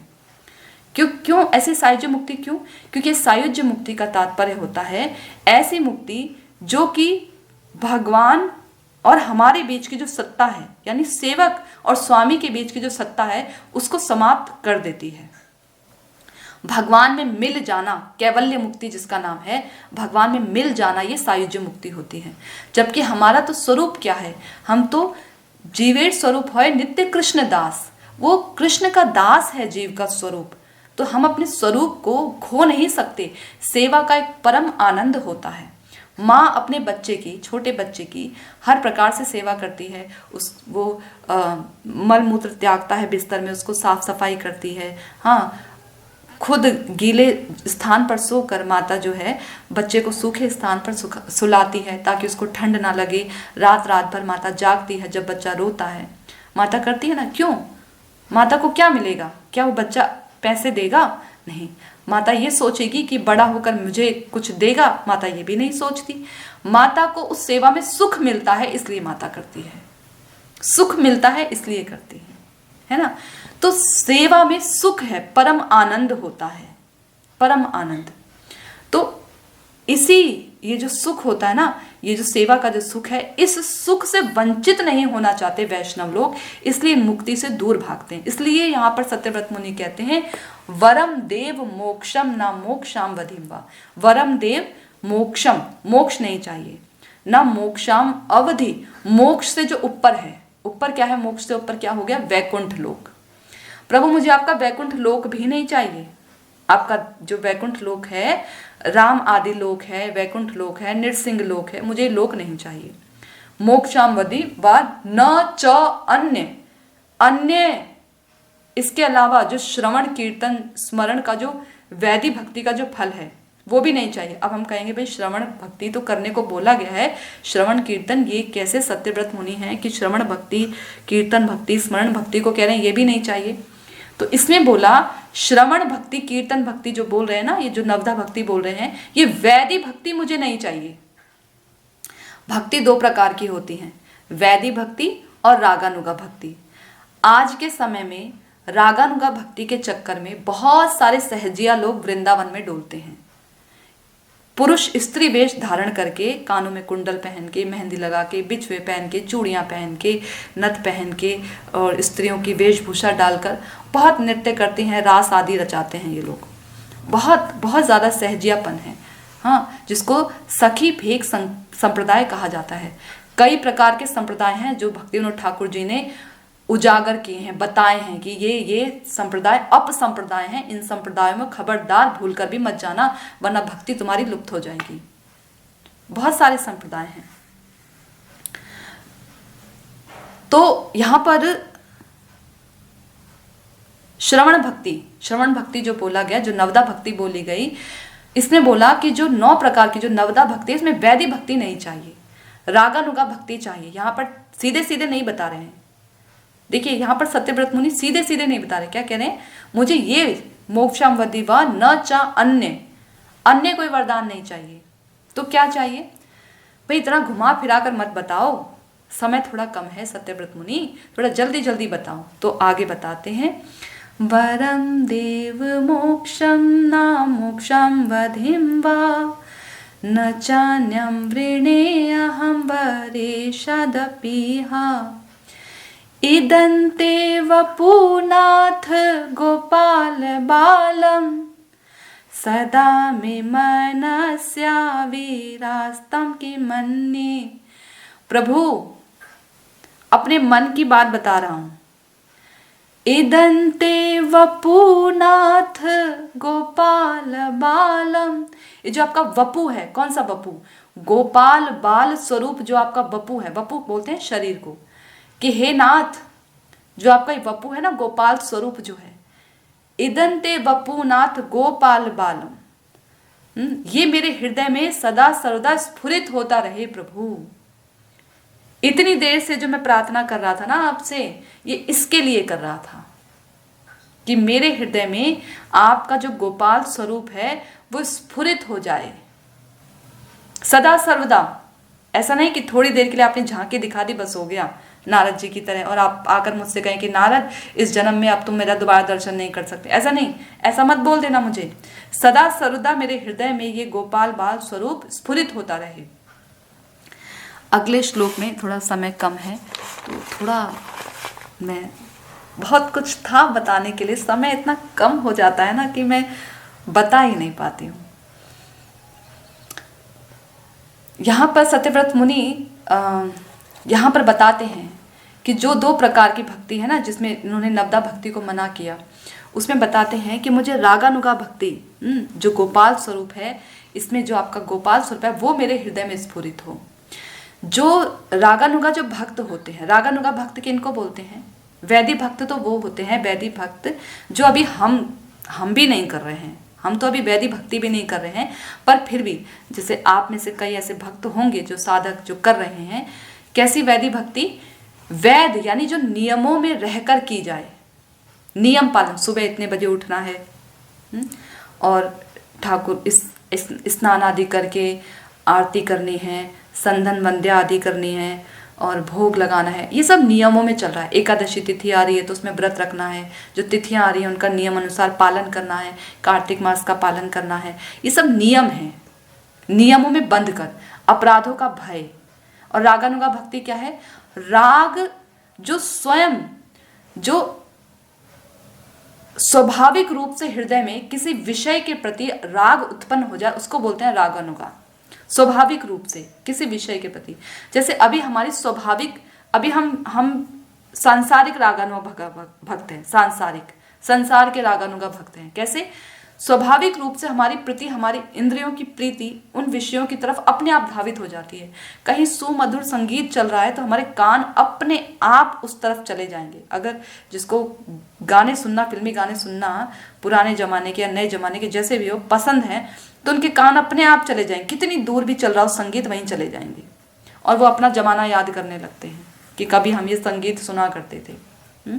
क्यों ऐसी सायुज्य मुक्ति क्यों? क्योंकि सायुज्य मुक्ति का तात्पर्य होता है ऐसी मुक्ति जो कि भगवान और हमारे बीच की जो सत्ता है, यानी सेवक और स्वामी के बीच की जो सत्ता है, उसको समाप्त कर देती है। भगवान में मिल जाना, कैवल्य मुक्ति जिसका नाम है, भगवान में मिल जाना, ये सायुज्य मुक्ति होती है। जबकि हमारा तो स्वरूप क्या है, हम तो जीवेर स्वरूप है नित्य कृष्ण दास, वो कृष्ण का दास है जीव का स्वरूप। तो हम अपने स्वरूप को खो नहीं सकते। सेवा का एक परम आनंद होता है। माँ अपने बच्चे की, छोटे बच्चे की हर प्रकार से सेवा करती है। वो मल मूत्र त्यागता है बिस्तर में, उसको साफ सफाई करती है। हाँ, खुद गीले स्थान पर सोकर माता जो है बच्चे को सूखे स्थान पर सुलाती है ताकि उसको ठंड ना लगे। रात रात भर माता जागती है जब बच्चा रोता है। माता करती है ना, क्यों? माता को क्या मिलेगा? क्या वो बच्चा पैसे देगा? नहीं, माता ये सोचेगी कि बड़ा होकर मुझे कुछ देगा। माता ये भी नहीं सोचती। माता को उस सेवा में सुख मिलता है, इसलिए माता करती है। सुख मिलता है इसलिए करती है ना। तो सेवा में सुख है, परम आनंद होता है, परम आनंद। तो ये जो सुख होता है ना, ये जो सेवा का जो सुख है, इस सुख से वंचित नहीं होना चाहते वैष्णव लोग, इसलिए मुक्ति से दूर भागते हैं। इसलिए यहाँ पर सत्यव्रत मुनि कहते हैं, वरम देव मोक्षम ना मोक्षाम वधिम्बा। वरम देव मोक्षम, मोक्ष नहीं चाहिए, ना मोक्षाम अवधि, मोक्ष से जो ऊपर है। ऊपर क्या है? मोक्ष से ऊपर क्या हो गया? वैकुंठ लोक। प्रभु मुझे आपका वैकुंठ लोक भी नहीं चाहिए। आपका जो वैकुंठ लोक है, राम आदि लोक है, वैकुंठ लोक है, नृसिंह लोक है, मुझे लोक नहीं चाहिए। मोक्षामवधि बाद न च अन्य इसके अलावा जो श्रवण कीर्तन स्मरण का जो वैधि भक्ति का जो फल है वो भी नहीं चाहिए। अब हम कहेंगे भाई श्रवण भक्ति तो करने को बोला गया है, श्रवण कीर्तन ये कैसे सत्यव्रत मुनि हैं कि श्रवण भक्ति, कीर्तन भक्ति, स्मरण भक्ति को कह रहे हैं ये भी नहीं चाहिए। तो इसमें बोला श्रवण भक्ति, कीर्तन भक्ति जो बोल रहे हैं ना, ये जो नवधा भक्ति बोल रहे हैं, ये वैधि भक्ति मुझे नहीं चाहिए। भक्ति 2 प्रकार की होती हैं, वैधि भक्ति और रागानुगा भक्ति। आज के समय में रागानुगा भक्ति के चक्कर में बहुत सारे सहजिया लोग वृंदावन में डोलते हैं। पुरुष स्त्री वेश धारण करके, कानों में कुंडल पहन के, मेहंदी लगा के, बिछुए पहन के, चूड़ियाँ पहन के, नथ पहन के और स्त्रियों की वेशभूषा डालकर बहुत नृत्य करते हैं, रास आदि रचाते हैं ये लोग। बहुत बहुत ज़्यादा सहजियापन है। हाँ, जिसको सखी फेक संप्रदाय कहा जाता है। कई प्रकार के संप्रदाय हैं जो भक्ति विनोद ठाकुर जी ने उजागर किए हैं, बताए हैं कि ये संप्रदाय अपसंप्रदाय हैं। इन संप्रदायों में खबरदार भूलकर भी मत जाना, वरना भक्ति तुम्हारी लुप्त हो जाएगी। बहुत सारे संप्रदाय हैं। तो यहां पर श्रवण भक्ति जो बोला गया, जो नवदा भक्ति बोली गई, इसमें बोला कि जो 9 प्रकार की जो नवदा भक्ति है, इसमें वैधि भक्ति नहीं चाहिए, रागानुगा भक्ति चाहिए। यहां पर सीधे सीधे नहीं बता रहे हैं। देखिए यहाँ पर सत्यव्रत मुनि सीधे सीधे नहीं बता रहे, क्या कह रहे हैं? मुझे ये मोक्षाम वधि व न चा अन्य कोई वरदान नहीं चाहिए। तो क्या चाहिए भाई? इतना घुमा फिरा कर मत बताओ, समय थोड़ा कम है सत्यव्रत मुनि, थोड़ा जल्दी जल्दी बताओ। तो आगे बताते हैं, वरम देव मोक्षम ना मोक्षाम वधिम वा न चान्यम वृणे अहम वरेशदपीहा इदन्ते वपुनाथ गोपाल बालम सदा मे मनस्या वीरास्तम की मन्ये। प्रभु अपने मन की बात बता रहा हूं। इदन्ते वपुनाथ गोपाल बालम, ये जो आपका वपु है, कौन सा वपु? गोपाल बाल स्वरूप जो आपका वपु है, वपु बोलते हैं शरीर को, कि हे नाथ, जो आपका वपु है ना, गोपाल स्वरूप जो है, इदंते वपुनाथ गोपाल बालम, ये मेरे हृदय में सदा सर्वदा स्फुरित होता रहे प्रभु। इतनी देर से जो मैं प्रार्थना कर रहा था ना आपसे, ये इसके लिए कर रहा था कि मेरे हृदय में आपका जो गोपाल स्वरूप है वो स्फुरित हो जाए सदा सर्वदा। ऐसा नहीं कि थोड़ी देर के लिए आपने झांकी दिखा दी बस हो गया नारद जी की तरह, और आप आकर मुझसे कहें कि नारद इस जन्म में अब तुम मेरा दोबारा दर्शन नहीं कर सकते। ऐसा नहीं, ऐसा मत बोल देना मुझे। सदा सर्वदा मेरे हृदय में ये गोपाल बाल स्वरूप स्फुरित होता रहे। अगले श्लोक में थोड़ा समय कम है तो थोड़ा मैं, बहुत कुछ था बताने के लिए, समय इतना कम हो जाता है ना कि मैं बता ही नहीं पाती हूँ। यहाँ पर सत्यव्रत मुनि यहाँ पर बताते हैं कि जो 2 प्रकार की भक्ति है ना, जिसमें इन्होंने नवदा भक्ति को मना किया, उसमें बताते हैं कि मुझे रागानुगा भक्ति, जो गोपाल स्वरूप है, इसमें जो आपका गोपाल स्वरूप है वो मेरे हृदय में स्फुरित हो। जो रागानुगा जो भक्त होते हैं, रागानुगा भक्त किनको बोलते हैं? वैदी भक्त तो वो होते हैं, वैदी भक्त जो अभी हम भी नहीं कर रहे हैं, हम तो अभी वैदी भक्ति भी नहीं कर रहे हैं, पर फिर भी जैसे आप में से कई ऐसे भक्त होंगे जो साधक जो कर रहे हैं। कैसी वैदी भक्ति? वैद यानी जो नियमों में रहकर की जाए, नियम पालन, सुबह इतने बजे उठना है और ठाकुर स्नान आदि करके आरती करनी है, संधन वंद्या आदि करनी है और भोग लगाना है। ये सब नियमों में चल रहा है। एकादशी तिथि आ रही है तो उसमें व्रत रखना है, जो तिथियां आ रही हैं उनका नियम अनुसार पालन करना है, कार्तिक मास का पालन करना है। ये सब नियम है, नियमों में बंध कर, अपराधों का भय। और रागानुगा भक्ति क्या है? राग जो स्वयं जो स्वाभाविक रूप से हृदय में किसी विषय के प्रति राग उत्पन्न हो जाए उसको बोलते हैं रागानुगा। स्वाभाविक रूप से किसी विषय के प्रति, जैसे अभी हमारी स्वाभाविक, अभी हम सांसारिक रागानुगा भक्त हैं, सांसारिक संसार के रागानुगा भक्त हैं। कैसे? स्वाभाविक रूप से हमारी प्रीति, हमारी इंद्रियों की प्रीति उन विषयों की तरफ अपने आप धावित हो जाती है। कहीं सुमधुर संगीत चल रहा है तो हमारे कान अपने आप उस तरफ चले जाएंगे। अगर जिसको गाने सुनना, फिल्मी गाने सुनना, पुराने जमाने के या नए जमाने के जैसे भी हो, पसंद है तो उनके कान अपने आप चले जाएंगे। कितनी दूर भी चल रहा हो संगीत, वहीं चले जाएंगे और वो अपना जमाना याद करने लगते हैं कि कभी हम ये संगीत सुना करते थे।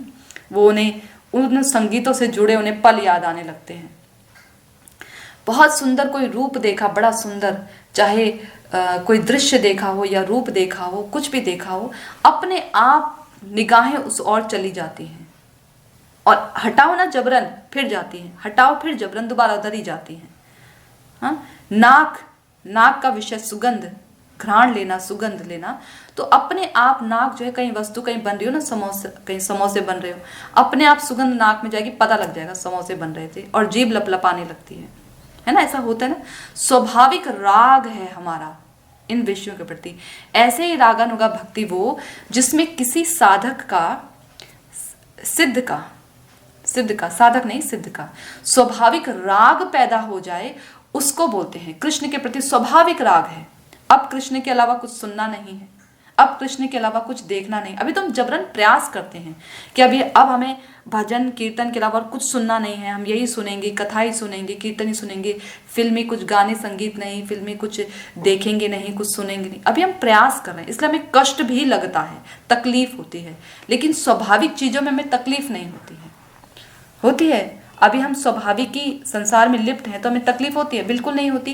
वो उन्हें उन संगीतों से जुड़े उन्हें पल याद आने लगते हैं। बहुत सुंदर कोई रूप देखा, बड़ा सुंदर, चाहे कोई दृश्य देखा हो या रूप देखा हो, कुछ भी देखा हो, अपने आप निगाहें उस ओर चली जाती हैं और हटाओ ना जबरन फिर जाती हैं, हटाओ फिर जबरन दोबारा उधर ही जाती हैं। हाँ, नाक का विषय सुगंध, घ्राण लेना, सुगंध लेना, तो अपने आप नाक जो है, कहीं वस्तु कहीं बन रही हो ना, समोसे, कहीं समोसे बन रहे हो, अपने आप सुगंध नाक में जाएगी, पता लग जाएगा समोसे बन रहे थे और जीभ लपलपाने लगती है ना। ऐसा होता है ना, स्वाभाविक राग है हमारा इन विषयों के प्रति। ऐसे ही रागानुगा भक्ति वो जिसमें किसी साधक का, सिद्ध का, साधक नहीं सिद्ध का स्वाभाविक राग पैदा हो जाए, उसको बोलते हैं। कृष्ण के प्रति स्वाभाविक राग है, अब कृष्ण के अलावा कुछ सुनना नहीं है, अब कृष्ण के अलावा कुछ देखना नहीं। अभी तो हम जबरन प्रयास करते हैं कि अब हमें भजन कीर्तन के अलावा कुछ सुनना नहीं है, हम यही सुनेंगे, कथा ही सुनेंगे, कीर्तन ही सुनेंगे, फिल्मी कुछ गाने संगीत नहीं, फिल्मी कुछ देखेंगे नहीं, कुछ सुनेंगे नहीं। अभी हम प्रयास कर रहे हैं, इसलिए हमें कष्ट भी लगता है, तकलीफ होती है, लेकिन स्वाभाविक चीजों में हमें तकलीफ नहीं होती है। अभी हम स्वाभाविक ही संसार में लिप्त हैं तो हमें तकलीफ होती है? बिल्कुल नहीं होती।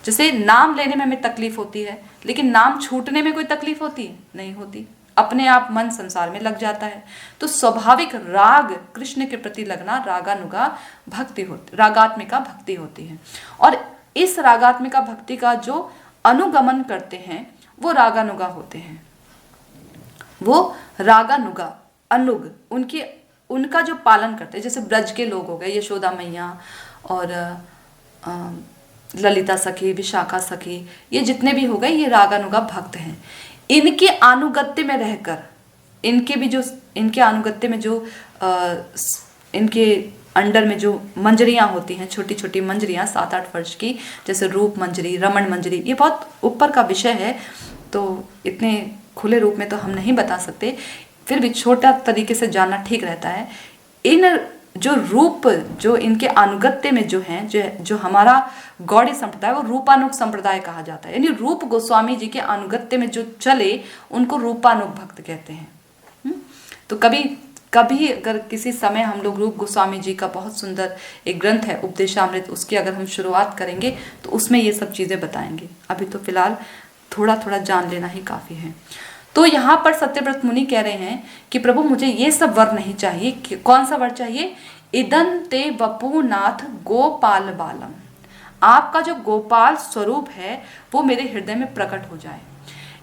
जैसे नाम लेने में हमें तकलीफ होती है, लेकिन नाम छूटने में कोई तकलीफ होती है? नहीं होती। अपने आप मन संसार में लग जाता है। तो स्वाभाविक राग कृष्ण के प्रति लगना रागानुगा भक्ति होती, रागात्मिका भक्ति होती है। और इस रागात्मिका भक्ति का जो अनुगमन करते हैं वो रागानुगा होते हैं। वो रागानुगा अनुग उनका जो पालन करते हैं, जैसे ब्रज के लोग हो गए, यशोदा मैया और ललिता सखी, विशाखा सखी, ये जितने भी हो गए, ये रागानुगा भक्त हैं। इनके अनुगत्य में रहकर, इनके अनुगत्य में जो इनके अंडर में जो मंजरियां होती हैं, छोटी छोटी मंजरियां 7-8 वर्ष की, जैसे रूप मंजरी, रमण मंजरी, ये बहुत ऊपर का विषय है तो इतने खुले रूप में तो हम नहीं बता सकते, फिर भी छोटा तरीके से जानना ठीक रहता है। इन जो रूप, जो इनके अनुगत्य में जो है, जो हमारा गौड़ी संप्रदाय, वो रूपानुग संप्रदाय कहा जाता है। यानी रूप गोस्वामी जी के अनुगत्य में जो चले उनको रूपानुग भक्त कहते हैं। तो कभी अगर किसी समय हम लोग रूप गोस्वामी जी का बहुत सुंदर एक ग्रंथ है उपदेशामृत, उसकी अगर हम शुरुआत करेंगे तो उसमें ये सब चीजें बताएंगे। अभी तो फिलहाल थोड़ा थोड़ा जान लेना ही काफी है। तो यहाँ पर सत्यव्रत मुनि कह रहे हैं कि प्रभु मुझे ये सब वर नहीं चाहिए। कौन सा वर चाहिए? इदं ते वपुनाथ गोपाल बालम, आपका जो गोपाल स्वरूप है वो मेरे हृदय में प्रकट हो जाए।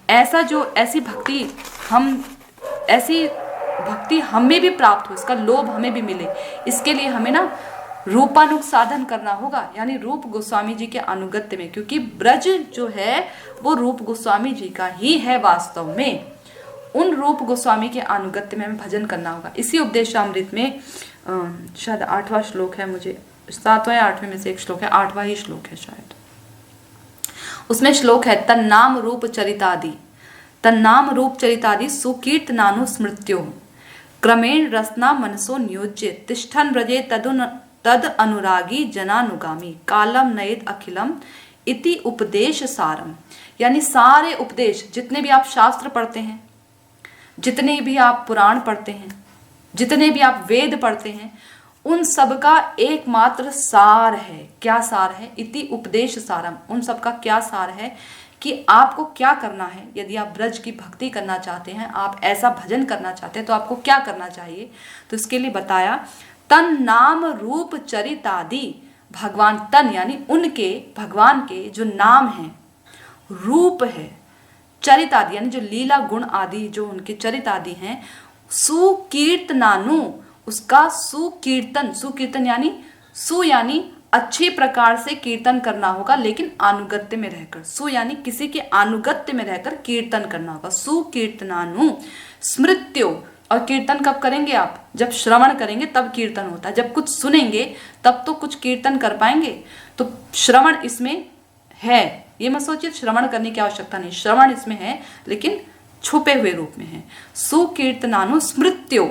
ऐसी भक्ति हमें भी प्राप्त हो, इसका लोभ हमें भी मिले, इसके लिए हमें ना रूपानुग साधन करना होगा, यानी रूप गोस्वामी जी के अनुगत्य में, क्योंकि ब्रज जो है वो रूप गोस्वामी जी का ही है वास्तव में। उन रूप गोस्वामी के अनुगत्य में हमें भजन करना होगा। इसी उपदेशामृत में शायद 8वां श्लोक है, मुझे 7वां या 8वें में से एक श्लोक है, 8वां ही श्लोक है शायद। उसमें श्लोक है तन्नाम रूप चरितादि सुकीर्तनानु स्मृत्यो क्रमेण रसना मनसो नियोज्य तिष्ठन व्रजे तद अनुरागी जनानुगामी कालम नयेद अखिलम इति उपदेश सारम। यानी सारे उपदेश, जितने भी आप शास्त्र पढ़ते हैं, जितने भी आप पुराण पढ़ते हैं, जितने भी आप वेद पढ़ते हैं, उन सब का एकमात्र सार है। क्या सार है? इति उपदेश सारम। उन सब का क्या सार है कि आपको क्या करना है। यदि आप ब्रज की भक्ति करना चाहते हैं, आप ऐसा भजन करना चाहते हैं, तो आपको क्या करना चाहिए? तो इसके लिए बताया तन नाम रूप चरितादि, भगवान तन यानी उनके, भगवान के जो नाम है, रूप है, चरित आदि यानी जो लीला गुण आदि जो उनके चरित आदि हैं, सुकीर्तनानु, उसका सुकीर्तन यानी अच्छी प्रकार से कीर्तन करना होगा, लेकिन अनुगत्य में रहकर। सु यानी किसी के अनुगत्य में रहकर कीर्तन करना होगा। सुकीर्तनानु स्मृत्यो, और कीर्तन कब करेंगे आप? जब श्रवण करेंगे तब कीर्तन होता है। जब कुछ सुनेंगे तब तो कुछ कीर्तन कर पाएंगे। तो श्रवण इसमें है, ये मत सोचिए श्रवण करने की आवश्यकता नहीं, श्रवण इसमें है लेकिन छुपे हुए रूप में है। सुकीर्तनानु स्मृत्यो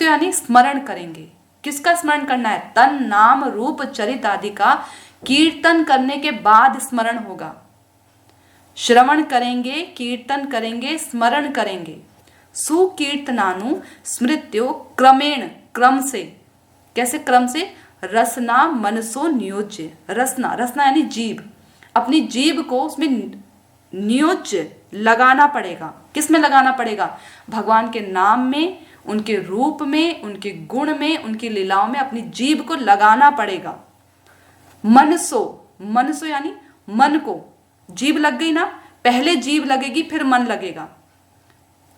यानी स्मरण करेंगे। किसका स्मरण करना है? तन नाम रूप चरित आदि का कीर्तन करने के बाद स्मरण होगा। श्रवण करेंगे, कीर्तन करेंगे, स्मरण करेंगे। सुकीर्तनानु स्मृत्यो क्रमेण, क्रम से। कैसे क्रम से? रसना मनसो नियोज्य। रसना यानी जीभ, अपनी जीभ को उसमें नियोज्य लगाना पड़ेगा। किस में लगाना पड़ेगा? भगवान के नाम में, उनके रूप में, उनके गुण में, उनकी लीलाओं में अपनी जीभ को लगाना पड़ेगा। मनसो यानी मन को। जीभ लग गई ना, पहले जीभ लगेगी फिर मन लगेगा।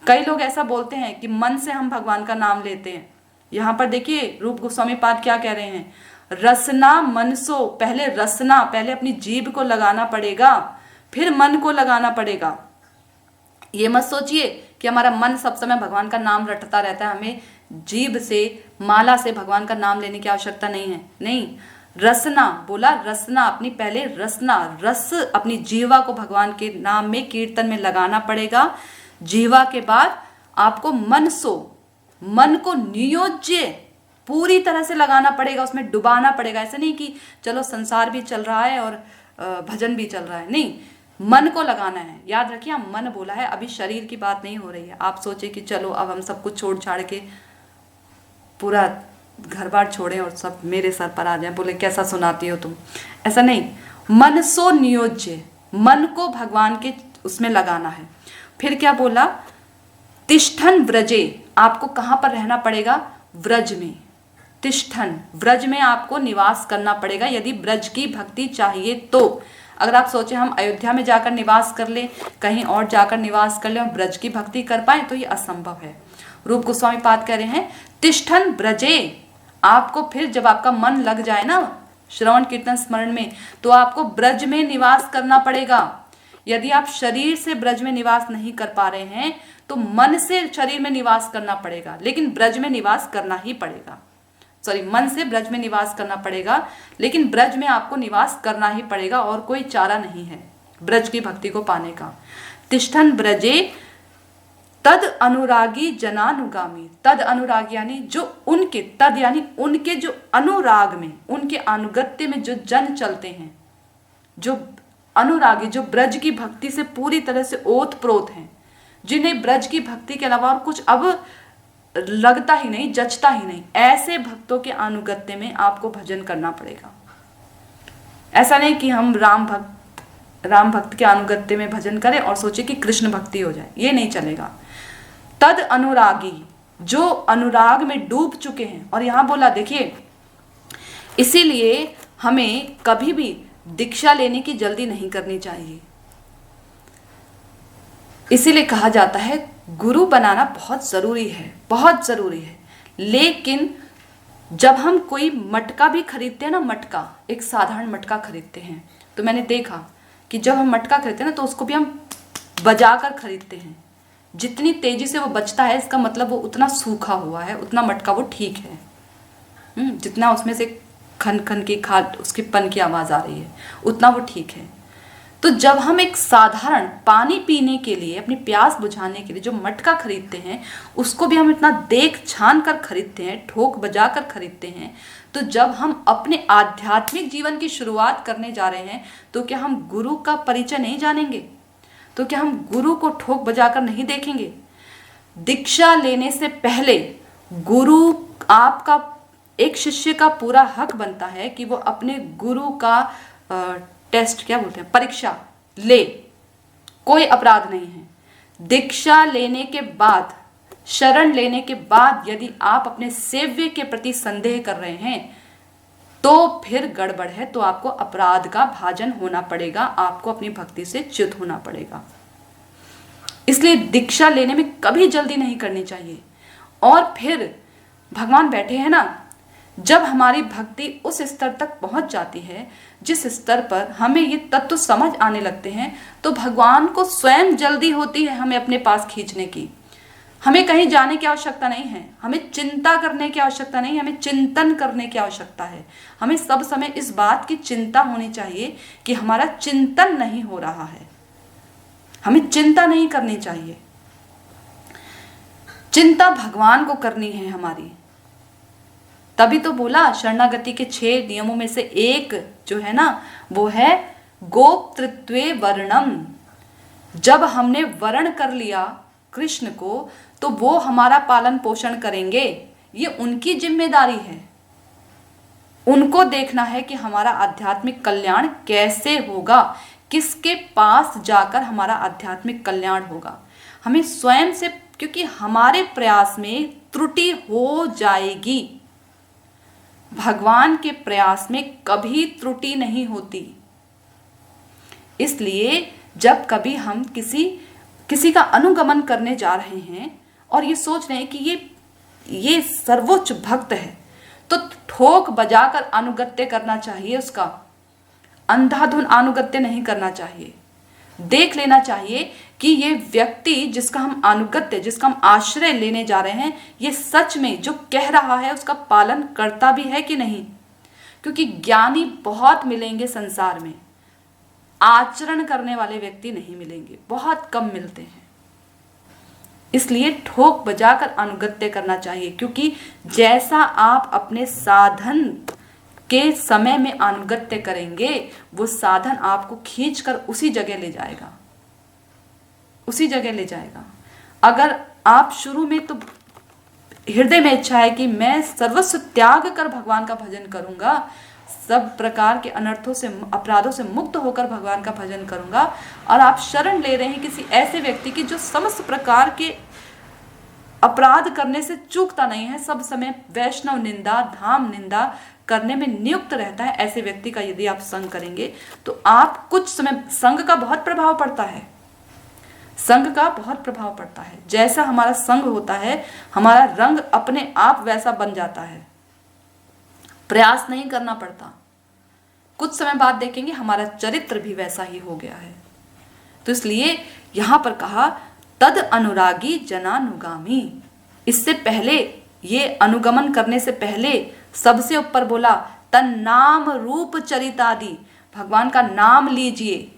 कई लोग ऐसा बोलते हैं कि मन से हम भगवान का नाम लेते हैं। यहां पर देखिए रूप गोस्वामी पाद क्या कह रहे हैं? रसना मनसो, पहले अपनी जीभ को लगाना पड़ेगा, फिर मन को लगाना पड़ेगा। ये मत सोचिए कि हमारा मन सब समय भगवान का नाम रटता रहता है, हमें जीभ से, माला से भगवान का नाम लेने की आवश्यकता नहीं है। नहीं, रसना बोला, रसना अपनी पहले रस अपनी जीवा को भगवान के नाम में, कीर्तन में लगाना पड़ेगा। जीवा के बाद आपको मन को नियोज्य पूरी तरह से लगाना पड़ेगा, उसमें डुबाना पड़ेगा। ऐसे नहीं कि चलो संसार भी चल रहा है और भजन भी चल रहा है, नहीं, मन को लगाना है। याद रखिए, हम मन बोला है, अभी शरीर की बात नहीं हो रही है। आप सोचे कि चलो अब हम सब कुछ छोड़ छाड़ के पूरा घर बार छोड़ें और सब मेरे सर पर आ जाए, बोले कैसा सुनाती हो तुम। ऐसा नहीं, मनसो नियोज्य, मन को भगवान के उसमें लगाना है। फिर क्या बोला? तिष्ठन व्रजे, आपको कहां पर रहना पड़ेगा? व्रज में। तिष्ठन, व्रज में आपको निवास करना पड़ेगा यदि ब्रज की भक्ति चाहिए तो। अगर आप सोचे हम अयोध्या में जाकर निवास कर ले, कहीं और जाकर निवास कर ले और ब्रज की भक्ति कर पाए, तो ये असंभव है। रूप गोस्वामी पाद कह रहे हैं तिष्ठन ब्रजे, आपको फिर जब आपका मन लग जाए ना श्रवण कीर्तन स्मरण में, तो आपको ब्रज में निवास करना पड़ेगा। यदि आप शरीर से ब्रज में निवास नहीं कर पा रहे हैं तो मन से शरीर में निवास करना पड़ेगा, लेकिन ब्रज में निवास करना ही पड़ेगा। मन से ब्रज में निवास करना पड़ेगा, लेकिन ब्रज में आपको निवास करना ही पड़ेगा, और कोई चारा नहीं है ब्रज की भक्ति को पाने का। तिष्ठन ब्रजे तद अनुरागी जनानुगामी, तद अनुराग यानी जो उनके, तद यानी उनके जो अनुराग में, उनके अनुगत्य में जो जन चलते हैं, जो अनुरागी, जो ब्रज की भक्ति से पूरी तरह से ओत प्रोत हैं, जिन्हें ब्रज की भक्ति के अलावा और कुछ अब लगता ही नहीं, जचता ही नहीं, ऐसे भक्तों के अनुगत्य में आपको भजन करना पड़ेगा। ऐसा नहीं कि हम राम भक्त के अनुगत्य में भजन करें और सोचे कि कृष्ण भक्ति हो जाए, ये नहीं चलेगा। तद अनुरागी, जो अनुराग में डूब चुके हैं। और यहां बोला, देखिए, इसीलिए हमें कभी भी दीक्षा लेने की जल्दी नहीं करनी चाहिए। इसीलिए कहा जाता है गुरु बनाना बहुत जरूरी है, बहुत जरूरी है। लेकिन जब हम कोई मटका भी खरीदते हैं ना, मटका, एक साधारण मटका खरीदते हैं, तो मैंने देखा कि जब हम मटका खरीदते हैं ना, तो उसको भी हम बजा कर खरीदते हैं। जितनी तेजी से वो बजता है, इसका मतलब वो उतना सूखा हुआ है, उतना मटका वो ठीक है। जितना उसमें से खन खन की खाद, उसकी पन की आवाज आ रही है, उतना वो ठीक है। तो जब हम एक साधारण पानी पीने के लिए, अपनी प्यास बुझाने के लिए जो मटका खरीदते हैं, उसको भी हम इतना देख छान कर खरीदते हैं, ठोक बजा कर खरीदते हैं, तो जब हम अपने आध्यात्मिक जीवन की शुरुआत करने जा रहे हैं, तो क्या हम गुरु का परिचय नहीं जानेंगे? तो क्या हम गुरु को ठोक बजाकर नहीं देखेंगे? दीक्षा लेने से पहले गुरु, आपका एक शिष्य का पूरा हक बनता है कि वो अपने गुरु का टेस्ट, क्या बोलते हैं, परीक्षा ले। कोई अपराध नहीं है। दीक्षा लेने के बाद, शरण लेने के बाद यदि आप अपने सेव्य के प्रति संदेह कर रहे हैं, तो फिर गड़बड़ है, तो आपको अपराध का भाजन होना पड़ेगा, आपको अपनी भक्ति से च्युत होना पड़ेगा। इसलिए दीक्षा लेने में कभी जल्दी नहीं करनी चाहिए। और फिर भगवान बैठे हैं ना, जब हमारी भक्ति उस स्तर तक पहुंच जाती है जिस स्तर पर हमें ये तत्व समझ आने लगते हैं, तो भगवान को स्वयं जल्दी होती है हमें अपने पास खींचने की। हमें कहीं जाने की आवश्यकता नहीं है, हमें चिंता करने की आवश्यकता नहीं, हमें चिंतन करने की आवश्यकता है। हमें सब समय इस बात की चिंता होनी चाहिए कि हमारा चिंतन नहीं हो रहा है, हमें चिंता नहीं करनी चाहिए। चिंता भगवान को करनी है हमारी। तभी तो बोला, शरणागति के 6 नियमों में से एक जो है ना, वो है गोप्तृत्वे वर्णम। जब हमने वर्ण कर लिया कृष्ण को, तो वो हमारा पालन पोषण करेंगे। ये उनकी जिम्मेदारी है, उनको देखना है कि हमारा आध्यात्मिक कल्याण कैसे होगा, किसके पास जाकर हमारा आध्यात्मिक कल्याण होगा। हमें स्वयं से, क्योंकि हमारे प्रयास में त्रुटि हो जाएगी, भगवान के प्रयास में कभी त्रुटि नहीं होती। इसलिए जब कभी हम किसी का अनुगमन करने जा रहे हैं और ये सोच रहे हैं कि ये सर्वोच्च भक्त है, तो ठोक बजाकर अनुगत्य करना चाहिए, उसका अंधाधुन अनुगत्य नहीं करना चाहिए। देख लेना चाहिए कि ये व्यक्ति जिसका हम अनुगत्य, जिसका हम आश्रय लेने जा रहे हैं, ये सच में जो कह रहा है उसका पालन करता भी है कि नहीं। क्योंकि ज्ञानी बहुत मिलेंगे संसार में, आचरण करने वाले व्यक्ति नहीं मिलेंगे, बहुत कम मिलते हैं। इसलिए ठोक बजाकर अनुगत्य करना चाहिए, क्योंकि जैसा आप अपने साधन के समय में अनुगत्य करेंगे, वो साधन आपको खींचकर उसी जगह ले जाएगा, उसी जगह ले जाएगा। अगर आप शुरू में तो हृदय में इच्छा है कि मैं सर्वस्व त्याग कर भगवान का भजन करूंगा, सब प्रकार के अनर्थों से, अपराधों से मुक्त होकर भगवान का भजन करूंगा, और आप शरण ले रहे हैं किसी ऐसे व्यक्ति की जो समस्त प्रकार के अपराध करने से चूकता नहीं है, सब समय वैष्णव निंदा, धाम निंदा करने में नियुक्त रहता है, ऐसे व्यक्ति का यदि आप संग करेंगे, तो आप कुछ समय, संग का बहुत प्रभाव पड़ता है, संग का बहुत प्रभाव पड़ता है। जैसा हमारा संग होता है, हमारा रंग अपने आप वैसा बन जाता है, प्रयास नहीं करना पड़ता। कुछ समय बाद देखेंगे हमारा चरित्र भी वैसा ही हो गया है। तो इसलिए यहां पर कहा तद अनुरागी जनानुगामी। इससे पहले, ये अनुगमन करने से पहले सबसे ऊपर बोला तन नाम रूप चरितादि, भगवान का नाम लीजिए।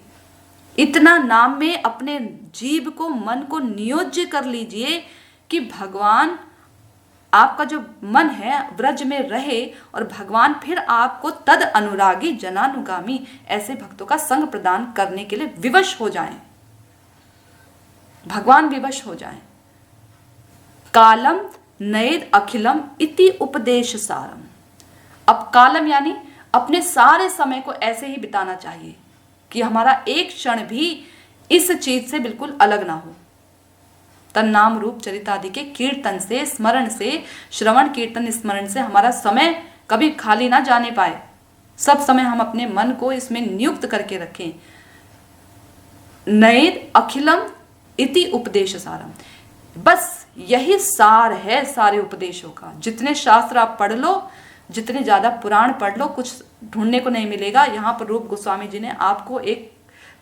इतना नाम में अपने जीभ को, मन को नियोज्य कर लीजिए कि भगवान, आपका जो मन है व्रज में रहे और भगवान फिर आपको तद अनुरागी जनानुगामी ऐसे भक्तों का संग प्रदान करने के लिए विवश हो जाएं, भगवान विवश हो जाएं। कालम नयेद अखिलम इति उपदेश सारम। अब कालम यानी अपने सारे समय को ऐसे ही बिताना चाहिए कि हमारा एक क्षण भी इस चीज से बिल्कुल अलग ना हो। तन नाम रूप चरितादि के कीर्तन से, स्मरण से, श्रवण कीर्तन स्मरण से हमारा समय कभी खाली ना जाने पाए। सब समय हम अपने मन को इसमें नियुक्त करके रखें। नयेद अखिलम इति उपदेश सारम, बस यही सार है सारे उपदेशों का। जितने शास्त्र आप पढ़ लो, जितने ज्यादा पुराण पढ़ लो, कुछ ढूंढने को नहीं मिलेगा। यहाँ पर रूप गोस्वामी जी ने आपको एक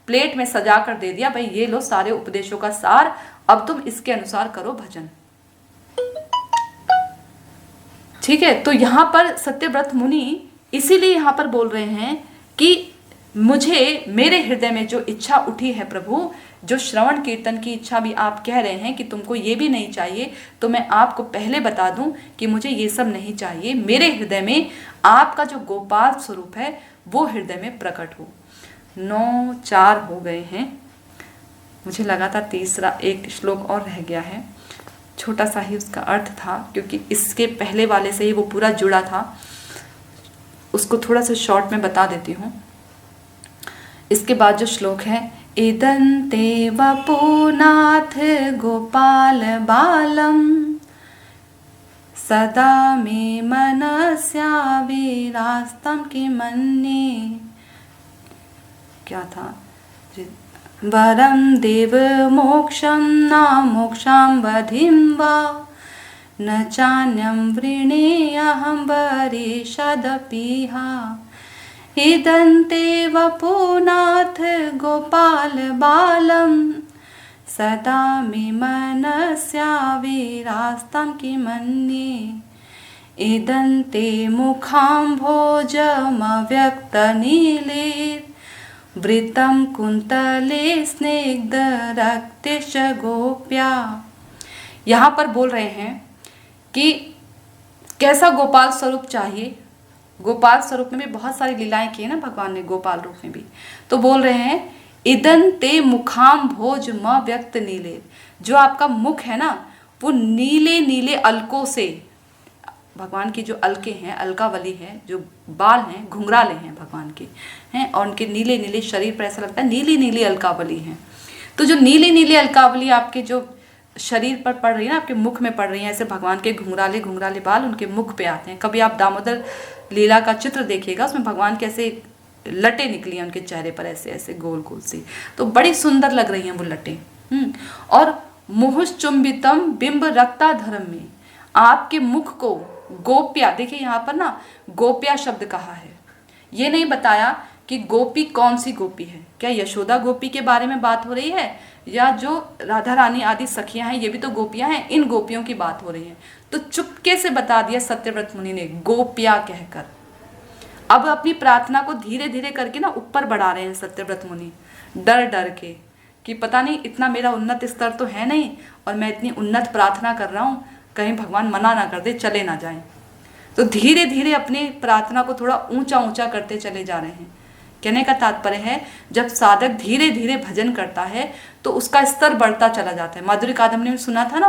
प्लेट में सजा कर दे दिया, भाई ये लो सारे उपदेशों का सार, अब तुम इसके अनुसार करो भजन। ठीक है, तो यहां पर सत्यव्रत मुनि इसीलिए यहां पर बोल रहे हैं कि मुझे, मेरे हृदय में जो इच्छा उठी है प्रभु, जो श्रवण कीर्तन की इच्छा भी आप कह रहे हैं कि तुमको ये भी नहीं चाहिए, तो मैं आपको पहले बता दूं कि मुझे ये सब नहीं चाहिए। मेरे हृदय में आपका जो गोपाल स्वरूप है वो हृदय में प्रकट हो। 9:04 हो गए हैं, मुझे लगा था तीसरा एक श्लोक और रह गया है, छोटा सा ही उसका अर्थ था क्योंकि इसके पहले वाले से ही वो पूरा जुड़ा था, उसको थोड़ा सा शॉर्ट में बता देती हूँ। इसके बाद जो श्लोक है, इदन्ते वपुनाथ गोपाल बालम सदा मे मनस्या विरास्तम के मन्ये, क्या था, वरम देव मोक्षम न मोक्षाम वधिम वा न चान्यम वृणेयहं वरीषदपीहा इदन्ते वपुनाथ गोपाल बालम सदा मे मनस्या विरास्तं किमन्ये इदन्ते मुखाम्भोजमव्यक्तनीले वृत्तं कुंतले स्निग्ध रक्तिश गोप्या। यहाँ पर बोल रहे हैं कि कैसा गोपाल स्वरूप चाहिए। गोपाल स्वरूप में भी बहुत सारी लीलाएं की है ना भगवान ने, गोपाल रूप में भी। तो बोल रहे हैं इदन ते मुखाम भोज म व्यक्त नीले, जो आपका मुख है ना वो नीले नीले अलकों से, भगवान की जो अलके हैं, अलकावली है, जो बाल हैं घुंघराले हैं भगवान के हैं, और उनके नीले नीले शरीर पर ऐसा लगता है नीली नीली अलकावली है। तो जो नीली नीली अलकावली आपके जो शरीर पर पड़ रही है ना, आपके मुख में पड़ रही है, ऐसे भगवान के घुंघराले घुंघराले बाल उनके मुख पे आते हैं। कभी आप दामोदर लीला का चित्र देखिएगा, उसमें भगवान के ऐसे लटे निकली हैं उनके चेहरे पर, ऐसे ऐसे गोल गोल सी, तो बड़ी सुंदर लग रही हैं वो लटे। और मुहुश्चुंबितम बिंब रक्ता धर्म में आपके मुख को गोप्या, देखिए यहाँ पर ना गोप्या शब्द कहा है, ये नहीं बताया कि गोपी कौन सी गोपी है, क्या यशोदा गोपी के बारे में बात हो रही है या जो राधा रानी आदि सखियां हैं ये भी तो गोपियां हैं, इन गोपियों की बात हो रही है। तो चुपके से बता दिया सत्यव्रत मुनि ने गोपिया कहकर। अब अपनी प्रार्थना को धीरे धीरे करके ना ऊपर बढ़ा रहे हैं सत्यव्रत मुनि, डर डर के कि पता नहीं इतना मेरा उन्नत स्तर तो है नहीं और मैं इतनी उन्नत प्रार्थना कर रहा हूँ, कहीं भगवान मना ना कर दे, चले ना जाए। तो धीरे धीरे अपनी प्रार्थना को थोड़ा ऊंचा ऊंचा करते चले जा रहे हैं। कहने का तात्पर्य है जब साधक धीरे धीरे भजन करता है तो उसका स्तर बढ़ता चला जाता है। माधुरी कादम्बरी में सुना था ना,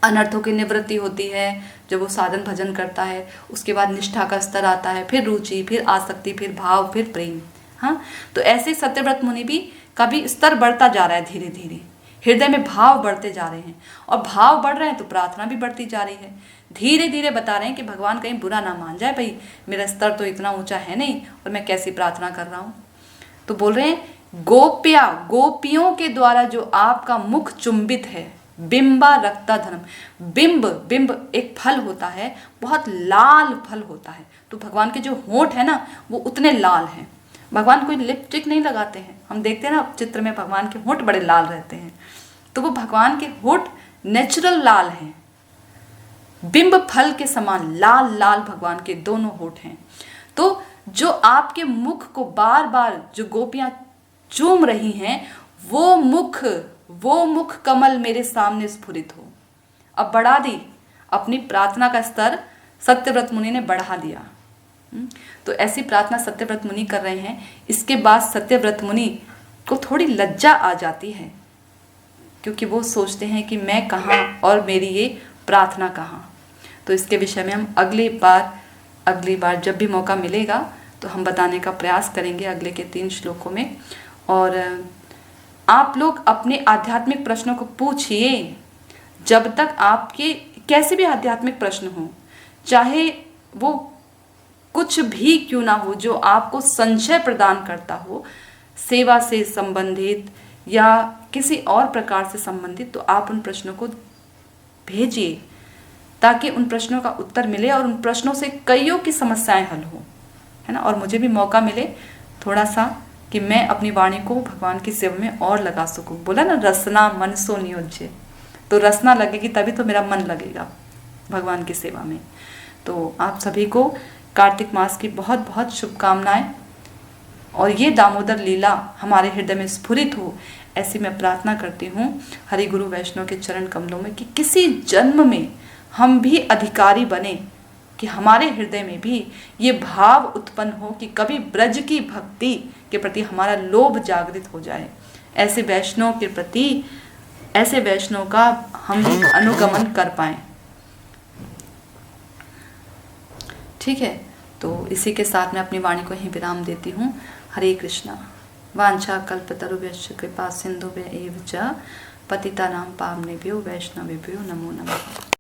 अनर्थों की निवृत्ति होती है जब वो साधन भजन करता है, उसके बाद निष्ठा का स्तर आता है, फिर रुचि, फिर आसक्ति, फिर भाव, फिर प्रेम। हाँ, तो ऐसे सत्यव्रत मुनि भी कभी स्तर बढ़ता जा रहा है, धीरे धीरे हृदय में भाव बढ़ते जा रहे हैं, और भाव बढ़ रहे हैं तो प्रार्थना भी बढ़ती जा रही है। धीरे धीरे बता रहे हैं कि भगवान कहीं बुरा ना मान जाए, भाई मेरा स्तर तो इतना ऊंचा है नहीं और मैं कैसी प्रार्थना कर रहा हूँ। तो बोल रहे हैं गोप्या, गोपियों के द्वारा जो आपका मुख चुंबित है, बिंबा रक्ता धर्म, बिंब, बिंब एक फल होता है, बहुत लाल फल होता है। तो भगवान के जो होंठ है ना वो उतने लाल हैं। भगवान कोई लिपस्टिक नहीं लगाते हैं, हम देखते हैं ना चित्र में भगवान के होंठ बड़े लाल रहते हैं, तो वो भगवान के होंठ नेचुरल लाल हैं, बिंब फल के समान लाल लाल भगवान के दोनों होंठ हैं। तो जो आपके मुख को बार बार जो गोपियां चूम रही हैं वो मुख कमल मेरे सामने स्फुरित हो। अब बढ़ा दी अपनी प्रार्थना का स्तर, सत्यव्रत मुनि ने बढ़ा दिया। तो ऐसी प्रार्थना सत्यव्रत मुनि कर रहे हैं। इसके बाद सत्यव्रत मुनि को थोड़ी लज्जा आ जाती है, क्योंकि वो सोचते हैं कि मैं कहाँ और मेरी ये प्रार्थना कहाँ। तो इसके विषय में हम अगली बार जब भी मौका मिलेगा तो हम बताने का प्रयास करेंगे अगले के 3 श्लोकों में। और आप लोग अपने आध्यात्मिक प्रश्नों को पूछिए। जब तक आपके कैसे भी आध्यात्मिक प्रश्न हो, चाहे वो कुछ भी क्यों ना हो, जो आपको संशय प्रदान करता हो, सेवा से संबंधित या किसी और प्रकार से संबंधित, तो आप उन प्रश्नों को भेजिए ताकि उन प्रश्नों का उत्तर मिले और उन प्रश्नों से कईयों की समस्याएं हल हो, है ना। और मुझे भी मौका मिले थोड़ा सा कि मैं अपनी वाणी को भगवान की सेवा में और लगा सकूं। बोला ना, रसना मन सो नियोज्य, तो रसना लगेगी तभी तो मेरा मन लगेगा भगवान की सेवा में। तो आप सभी को कार्तिक मास की बहुत बहुत शुभकामनाएं, और ये दामोदर लीला हमारे हृदय में स्फुरित हो, ऐसी मैं प्रार्थना करती हूँ हरि गुरु वैष्णव के चरण कमलों में, कि किसी जन्म में हम भी अधिकारी बने, कि हमारे हृदय में भी ये भाव उत्पन्न हो कि कभी ब्रज की भक्ति के प्रति हमारा लोभ जागृत हो जाए। ऐसे वैष्णव के प्रति, ऐसे वैष्णव का हम अनुगमन कर पाएं। ठीक है, तो इसी के साथ मैं अपनी वाणी को यहीं विराम देती हूँ। हरे कृष्णा। वांछा कल्पतरुभ्यश्च कृपा सिन्धुभ्य एव च पतितानां पावनेभ्यो वैष्णवेभ्यो नमो नमः।